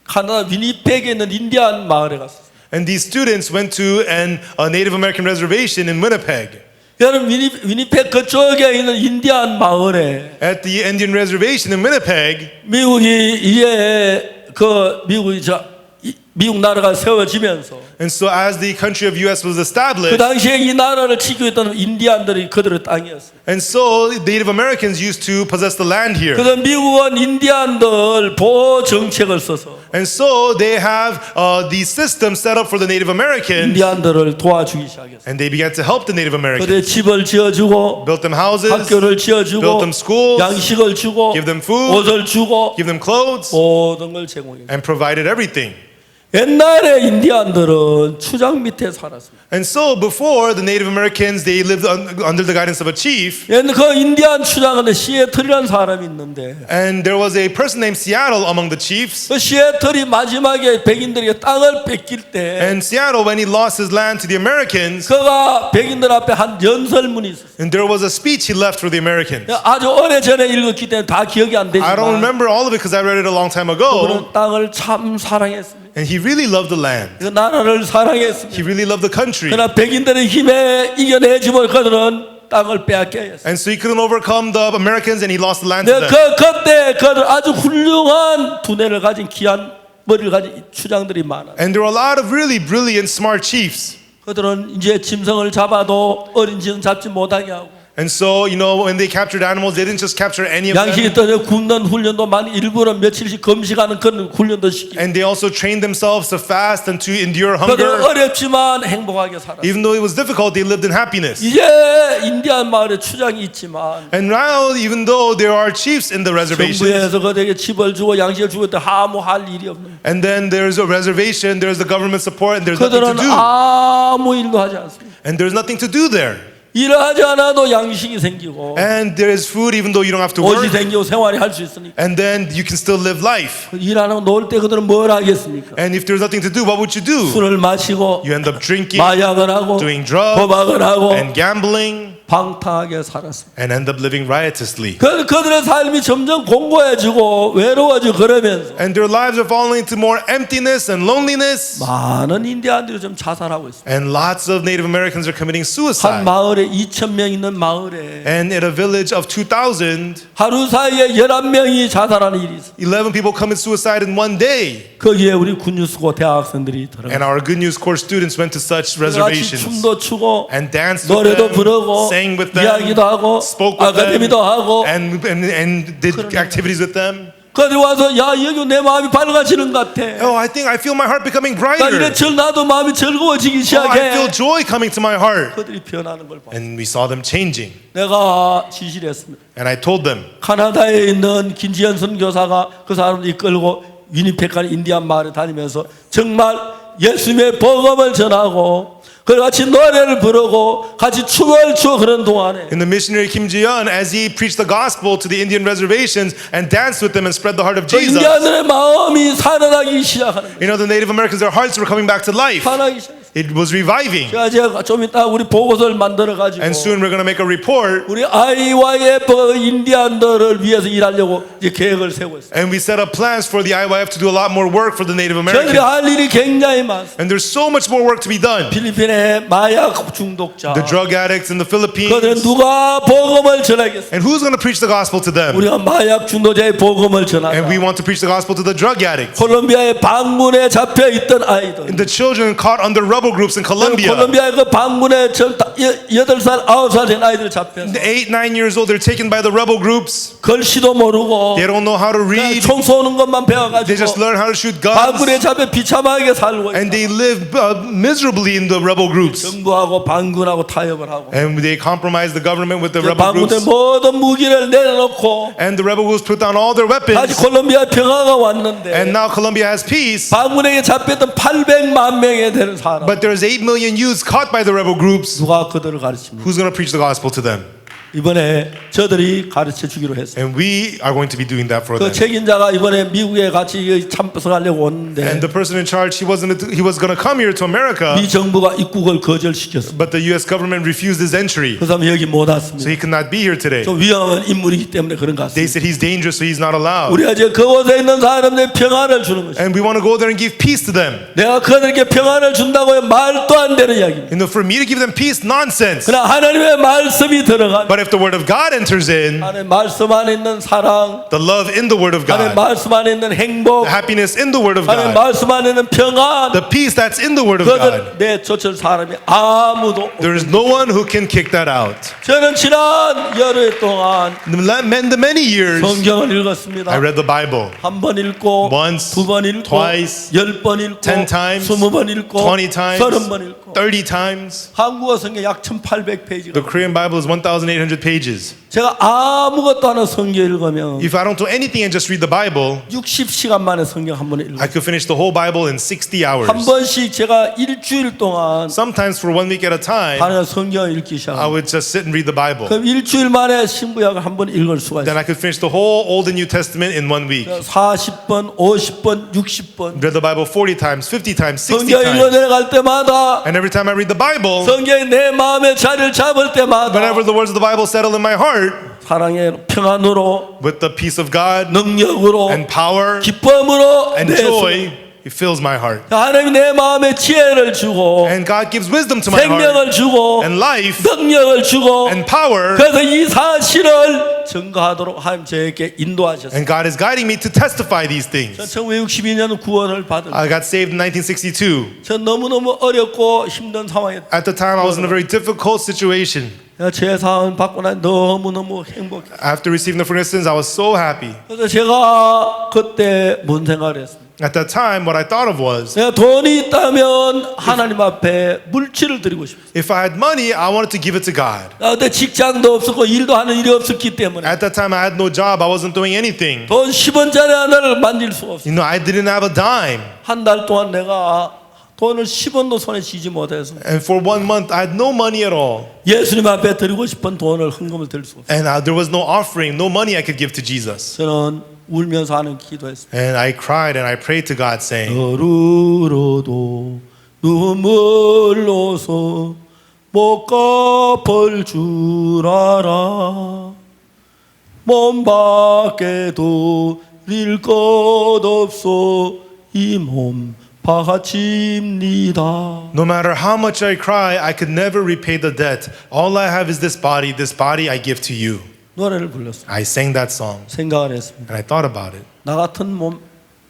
카나다 위니펙에 있는 인디안 마을에 갔어요. And these students went to a Native American reservation in Winnipeg. 여러분 위니펙 그쪽에 있는 인디안 마을에 At the Indian reservation in Winnipeg, 미국이 이제 미국 나라가 세워지면서 and so as the country of US was 그 established, 당시에 이 나라를 지키고 인디안들이 그들의 땅이었어요. and so Native Americans used to possess the land here. 그래서 미국은 인디안들 보호 정책을 써서 And so they have the system set up for the Native Americans, 인디안들을 도와주기 시작했어요. and they began to help the Native Americans. 그들 집을 지어주고 Built them houses, 학교를 built 지어주고 them schools, 양식을 주고 give them food, 옷을 주고 give them clothes, 모든 걸 제공해요. and provided everything. 옛날에 인디안들은 추장 밑에 살았습니다. And so before the Native Americans, they lived under the guidance of a chief. 그 인디안 추장은 시애틀이라는 사람이 있는데 And there was a person named Seattle among the chiefs. 그 시애틀이 마지막에 백인들에게 땅을 뺏길 때 And Seattle, when he lost his land to the Americans, 그가 백인들 앞에 한 연설문이 있었어요. and there was a speech he left for the Americans. 아주 오래전에 읽었기 때문에 다 기억이 안 I don't 되지만 remember all of it because I read it a long time ago. 그는 땅을 참 사랑했습니다. And he really loved the land. 그 나라를 사랑했습니다. He really loved the country. 그러나 백인들의 힘에 이겨내지 못 그들은 땅을 빼앗게 했어요. And so he couldn't overcome the Americans and he lost the land to them. 그때 그들 아주 훌륭한 두뇌를 가진 귀한 머리를 가진 추장들이 많아. And there were a lot of really brilliant, smart chiefs. 그들은 이제 짐승을 잡아도 어린 짐승 잡지 못하게 하고 And so, when they captured animals, they didn't just capture any of 양식이 them. 떠서 굽는 훈련도 많이 일부러 며칠씩 금식하는 그런 훈련도 시키고 And they also trained themselves to fast and to endure 그들은 hunger. 어렵지만 행복하게 살았어요. Even though it was difficult, they lived in happiness. 이제 인디안 마을에 추장이 있지만 And now, even though there are chiefs in the reservations, 정부에서 그들에게 집을 주고 양식을 주고 때 아무 할 일이 없는 and then there's a reservation, there's the government support, and there's nothing 그들은 to do. 아무 일도 하지 않습니다. And there's nothing to do there. 일하지 않아도 양식이 생기고 And there is food even though you don't have to 옷이 work. 생기고 생활이 할 수 있으니까 And then you can still live life. 일 안 하고 놀 때 그들은 뭘 하겠습니까? And if there's nothing to do, what would you do? 술을 마시고 You end up drinking, 마약을 하고 doing drugs, 도박을 하고 and gambling, 방탕하게 살았습니다. and end up living riotously. 그들의 삶이 점점 공고해지고 외로워지고 그러면서 And their lives are falling into more emptiness and loneliness. 많은 인디안들이 좀 자살하고 있습니다. And lots of Native Americans are committing 한 suicide. 마을에 2,000명 있는 마을에 And in a village of 2,000, 하루 사이에 11명이 자살하는 일이 있어요. 11 people commit suicide in one day. 거기에 우리 군유수고 대학생들이 And 들어가서 our Good News Corps students went to such 같이 reservations 춤도 추고 and danced with 노래도 them, 부르고 sang with them, 이야기도 하고 spoke with them, 아카데미도 하고 and did activities with them. 거기 와서 야 여기 내 마음이 밝아지는 것 같아. Oh, I think I feel my heart becoming 나 brighter. 이래 나도 마음이 즐거워지기 Oh, I feel 시작해. joy coming to my heart. 그들이 변하는 걸 봐. And we saw them changing. 내가 지시를 했습니다. And I told them, 카나다에 있는 김지현 선교사가 그 사람을 이끌고 위니펙 가는 인디안 마을에 다니면서 정말 예수님의 복음을 전하고 그걸 같이 노래를 부르고 같이 춤을 추고 그런 동안에 in the missionary Kim Ji-yeon, as he preached the gospel to the Indian reservations and danced with them and spread the heart of 그 Jesus, 인디안들의 마음이 살아나기 시작하는 거예요. the Native Americans, their hearts were coming back to life. 살아나기 시작했어요. It was reviving. 제가 좀 이따 우리 보고서를 만들어 가지고 And soon we're going to make a report. 우리 IYF 인디안들을 위해서 일하려고 이제 계획을 세우고 있어요. And we set up plans for the IYF to do a lot more work for the Native 저희들이 Americans. 할 일이 굉장히 많습니다. And there's so much more work to be done. 필리핀의 마약 중독자 The drug addicts in the 그들은 Philippines. 누가 복음을 전하겠어요? And who's going to preach the gospel to them? 우리가 마약 중독자의 복음을 And we 전하자. want to preach the gospel to the drug addicts. 콜롬비아의 방문에 잡혀 있던 아이들. And the children caught under rebel groups in Colombia. 콜롬비아의 그 방문에 8살, 9살 된 아이들 잡혀서 8, 9 years old, they're taken by the rebel groups. 글씨도 모르고 They don't know how to 그냥 read. 총 쏘는 것만 They just 배워가지고 learn how to shoot 반군에 guns. 잡혀 비참하게 살고 And 있다. they live miserably in the rebel groups. 정부하고 반군하고 타협을 하고 And they compromise the government with the rebel 반군의 groups. 모든 무기를 내려놓고 And the rebel groups put down all their 다시 weapons. 콜롬비아 평화가 왔는데 And now Colombia has peace. 반군에게 잡혔던 800만 명에 되는 사람 But there's 8 million youths caught by the rebel groups. 누가 그들을 가르칩니까? Who's going to preach the gospel to them? 이번에 저들이 가르쳐 주기로 했어요. And we are going to be doing that for 그 them. 책임자가 이번에 미국에 같이 참석하려고 And 오는데 the person in charge, he was going to come here to America, 미 정부가 입국을 거절시켰어요. but the U.S. government refused his entry, 그 사람 여기 못 so 왔습니다. he could not be here today. 좀 위험한 인물이기 때문에 그런 것 They 같습니다. said he's dangerous, so he's not allowed. 우리가 이제 그곳에 있는 사람들의 평안을 주는 것이죠. And we want to go there and give peace to them. 내가 그들에게 평안을 준다고 해 말도 안 되는 이야기입니다. For me to give them peace, nonsense. 그러나 하나님의 말씀이 들어가면 But if the word of God enters in, 하나님 말씀 안에 있는 사랑, the love in the word of 하나님 God, 말씀 안에 있는 행복, the happiness in the word of 하나님 God, 말씀 안에 있는 평안, the peace that's in the word of God, 그것을 내쫓을 사람이 아무도 없- there is no one who can kick that out. 저는 지난 열흘 동안 The many years, 성경을 읽었습니다. I read the Bible. 한 번 읽고, Once, 두 번 읽고, twice, 10번 읽고, 10 times, 20번 읽고, 20 times, 30번 읽고. 30 times. 한국어 성경 약 1,800페이지가. The Korean Bible is 1,800 pages. 제가 아무것도 안 하고 성경 읽으면 If I don't do anything and just read the Bible, 60시간 만에 성경 한 번 읽어요. I could finish the whole Bible in 60 hours. 한 번씩 제가 일주일 동안 Sometimes for 1 week at a time, 하나님 성경을 읽기 I 시작합니다. would just sit and read the Bible. 그럼 일주일 만에 신구약을 한 번 읽을 수가 Then 있어요. I could finish the whole Old and New Testament in 1 week. 40번, 50번, 60번 Read the Bible 40 times, 50 times, 60 성경 읽어 times. 내려갈 때마다 And every time I read the Bible, 성경이 내 마음의 자리를 잡을 때마다 whenever the words of the Bible settle in my heart, 사랑의 평안으로 with the peace of God 능력으로 and power 기쁨으로 and 내 joy, 속에 it fills my heart. 하나님이 내 마음에 지혜를 주고 And God gives wisdom to my heart 생명을 주고 and life 능력을 주고 and power. 그래서 이 사실을 증거하도록 하나님 저에게 인도하셨어요. And God is guiding me to testify these things. 1962년 구원을 받은 I got saved in 1962. 전 너무너무 어렵고 힘든 상황에 At the time, I was in a very difficult situation. 제 사원 받고 난 너무너무 행복해. After receiving the forgiveness, I was so happy. 그래서 제가 그때 뭔 생각을 했습니다. At that time, what I thought of was, 내가 돈이 있다면 하나님 앞에 물질을 드리고 싶어요. if I had money, I wanted to give it to God. 그때 직장도 없었고 일도 하는 일이 없었기 때문에 At that time, I had no job. I wasn't doing anything. 돈 10원짜리 하나를 만질 수가 없어요. I didn't have a dime. 한 달 동안 내가 돈을 10원도 손에 쥐지 못해서 And for 1 month, I had no money at all. 예수님 앞에 드리고 싶은 돈을 헌금을 드릴 수가 없어요. And there was no offering, no money I could give to Jesus. 저는 울면서 하는 기도했습니다. And I cried and I prayed to God saying, 너르러도 눈물로서 못 갚을 줄 알아 몸 밖에도 릴 것 없어 이 몸 바칩니다. no matter how much I cry, I could never repay the debt. All I have is this body I give to you. 노래를 불렀어요. I sang that song 생각을 했습니다. and I thought about it. 나 같은 몸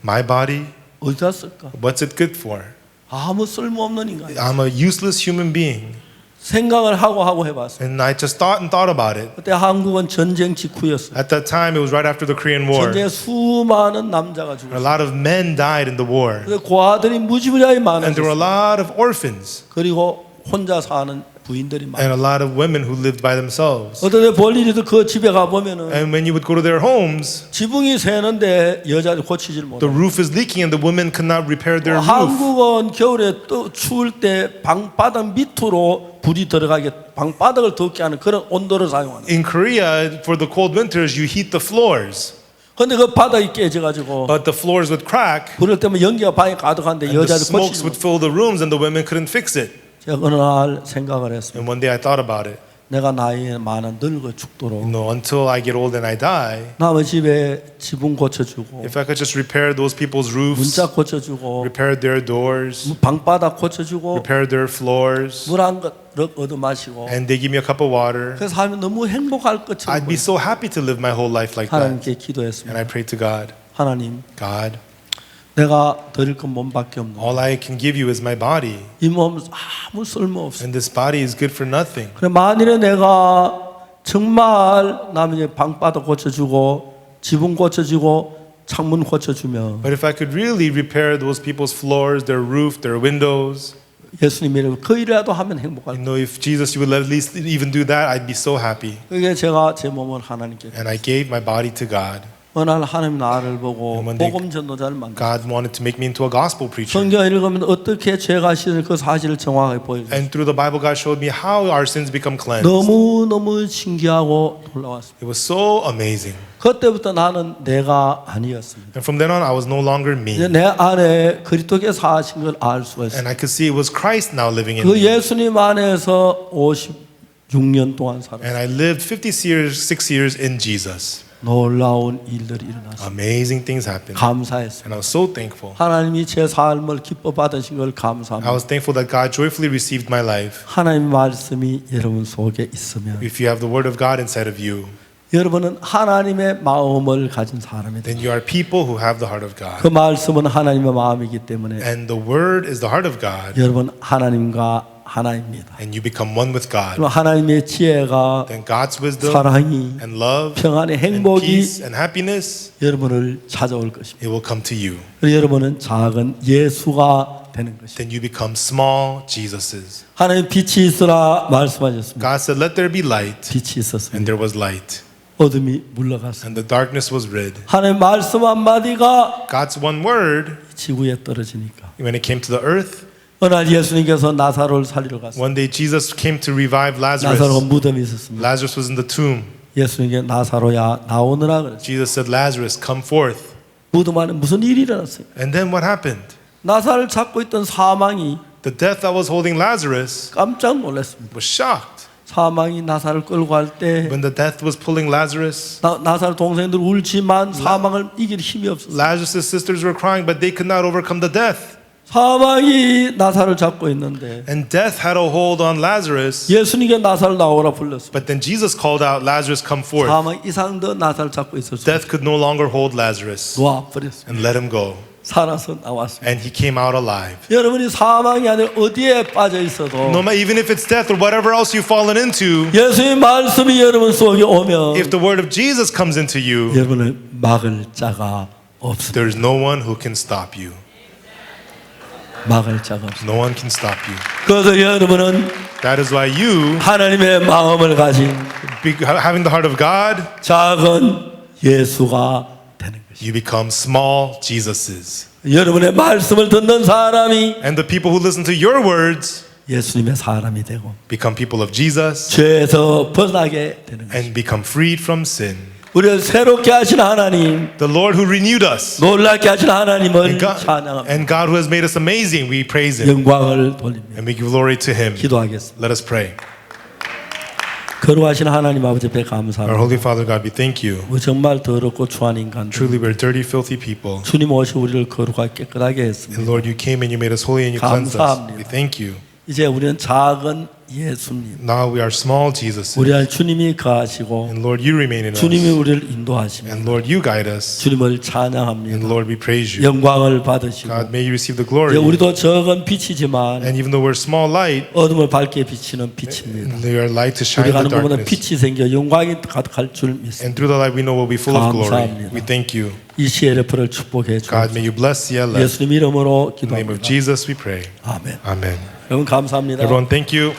My body, 어디다 쓸까? what's it good for? 아무 쓸모없는 인간. I'm a useless human being. 생각을 하고 해봤어요. And I just thought and thought about it. 그때 한국은 전쟁 직후였어요. At that time, it was right after the Korean War. 전쟁에 수많은 남자가 A 죽었어요. lot of men died in the war. 그래서 고아들이 무지무지하게 And there were 많았어요. a lot of orphans 그리고 혼자 사는 부인들이 많아요. and a lot of women who lived by themselves. 어떤 데 볼 일이 있어도 그 집에 가보면은 And when you would go to their homes, 지붕이 새는데 여자들 고치질 the 못해요. roof is leaking and the women could not repair their roof. 한국은 겨울에 또 추울 때 방바닥 밑으로 불이 들어가게 방바닥을 덥게 하는 그런 온도를 사용하는. In Korea, for the cold winters, you heat the floors. 근데 그 바닥이 깨져가지고 But the floors would crack 불을 때문에 연기가 방에 가득한데 and the 여자들 smokes 고치지 would 못해요. fill the rooms and the women couldn't fix it. 제가 어느 날 생각을 했습니다. And one day I thought about it. 내가 나이 많아 늙어 죽도록 Until I get old and I die, 남의 집에 지붕 고쳐주고 if I could just repair those people's roofs, 문짝 고쳐주고 repair their doors, 방바닥 고쳐주고 repair their floors, 물 한 그릇 얻어 마시고 and they give me a cup of water, 그래서 하면 너무 행복할 것처럼 I'd be so happy to live my whole life like that. 하나님께 And 기도했습니다. I prayed to God, 하나님 God, 내가 드릴 건 몸밖에 없는 all I can give you is my body. 이 몸 아무 쓸모없어. And this body is good for nothing. 그래 만일에 내가 정말 남의 방바닥 고쳐주고 지붕 고쳐주고 창문 고쳐주면 But if I could really repair those people's floors, their roof, their windows, 예수님이 그 일이라도 하면 행복할 거예요. if Jesus, you would at least even do that, I'd be so happy. 그게 제가 제 몸을 하나님께 And I gave my body to God. 어느 날 하나님 나를 보고 And one day 복음 전도자를 만들었어요. God wanted to make me into a gospel preacher. 성경 읽으면 어떻게 죄가 씻을 그 사실을 정확하게 보여줘요. And through the Bible, God showed me how our sins become cleansed. 너무너무 신기하고 놀라웠습니다. It was so amazing. 그때부터 나는 내가 아니었습니다. And from then on, I was no longer me. 이제 내 안에 그리스도께서 사신 걸 알 수가 있어요. And I could see it was Christ now living in 그 me. 예수님 안에서 56년 동안 살았어요. And I lived 56 years in Jesus. 놀라운 일들이 일어났어요. Amazing things happened. 감사했어요. And I was so thankful. 하나님이 제 삶을 기뻐 받으신 걸 I 감사합니다. was thankful that God joyfully received my life. 하나님의 말씀이 여러분 속에 있으면 If you have the word of God inside of you, 여러분은 하나님의 마음을 가진 사람이 돼요. then you are people who have the heart of God. 그 말씀은 하나님의 마음이기 때문에 And the word is the heart of God. 여러분 하나님과 하나입니다. And you become one with God. 그럼 하나님의 지혜가 Then God's wisdom 사랑이 and love 평안의 and 행복이 peace and happiness, 여러분을 찾아올 것입니다. it will come to you. 그리고 여러분은 작은 예수가 되는 것입니다. Then you become small Jesuses. 하나님 빛이 있으라 말씀하셨습니다. God said, let there be light. 빛이 있었습니다. And there was light. 어둠이 물러갔습니다. And the darkness was rid. 하나님 말씀 한마디가 God's one word, 지구에 떨어지니까 when it came to the earth, 어느 날 예수님께서 나사로를 살리러 갔어요. one day Jesus came to revive 나사로가 Lazarus. 무덤에 있었습니다. Lazarus was in the tomb. 예수님께 나사로야 나오느라 그랬어요. Jesus said, Lazarus, come forth. 무덤 안에 무슨 일이 일어났어요? And then what happened? 나사를 잡고 있던 사망이 The death that was holding Lazarus 깜짝 놀랐습니다. was shocked. 사망이 나사를 끌고 갈 때 When the death was pulling Lazarus, 나사를 동생들 울지만 사망을 이길 힘이 없었어요. Lazarus' sisters were crying, but they could not overcome the death. 사망이 나사를 잡고 있는데 And death had a hold on Lazarus. 예수님께 나사를 나오라 불렀습니다. But then Jesus called out, Lazarus, come forth. 사망 이상 더 나사를 잡고 있었어요. Death could no longer hold Lazarus. 놓아버렸습니다. And let him go. 살아서 나왔습니다. And he came out alive. 여러분이 사망이 아니라 어디에 빠져 있어도 No matter, even if it's death or whatever else you've fallen into, 예수의 말씀이 여러분 속에 오면 if the word of Jesus comes into you, 여러분을 막을 자가 없습니다. there's no one who can stop you. 막을 자가 없습니다. No one can stop you. 그래서 여러분은 That is why you, 하나님의 마음을 가진 having the heart of God, 작은 예수가 되는 것입니다. you become small Jesuses. 여러분의 말씀을 듣는 사람이 And the people who listen to your words 예수님의 사람이 되고 become people of Jesus 죄에서 벗어나게 되는 것입니다. and become freed from sin. 우리를 새롭게 하신 하나님, The Lord who renewed us 놀랍게 하신 하나님을 and God, 찬양합니다. and God who has made us amazing, we praise Him 영광을 돌립니다. and we give glory to Him. 기도하겠습니다. Let us pray. 거룩하신 하나님 아버지 배 Our 감사합니다. Holy Father God, we thank you. 우리 정말 더럽고 추한 인간들 Truly, we're dirty, filthy people. 주님 오시 우리를 거룩하게 깨끗하게 했습니다. And Lord, you came and you made us holy and you cleansed us. 감사합니다. We thank you. 이제 우리는 작은 예수님, Now we are small Jesuses. 우리 안에 주님이 가시고 And Lord, you remain in 주님이 us. 우리를 인도하십니다. And Lord, you guide us. 주님을 And 찬양합니다. Lord, we praise you. 영광을 받으시고 God, may you receive the 이제 glory. 우리도 적은 빛이지만 And even though we're small light, 어둠을 밝게 비치는 빛입니다. we are light to shine 우리가 in 하는 the 것보다 darkness. 빛이 생겨 영광이 가득할 줄 믿습니다. And through the light, we know we'll be full of glory. 감사합니다. We thank you. 이 CLF를 축복해 God, 주옵소서. may you bless CLF. 예수님 이름으로 In the name of 기도합니다. Jesus, we pray. 아멘. Amen. 여러분 감사합니다. Everyone, thank you.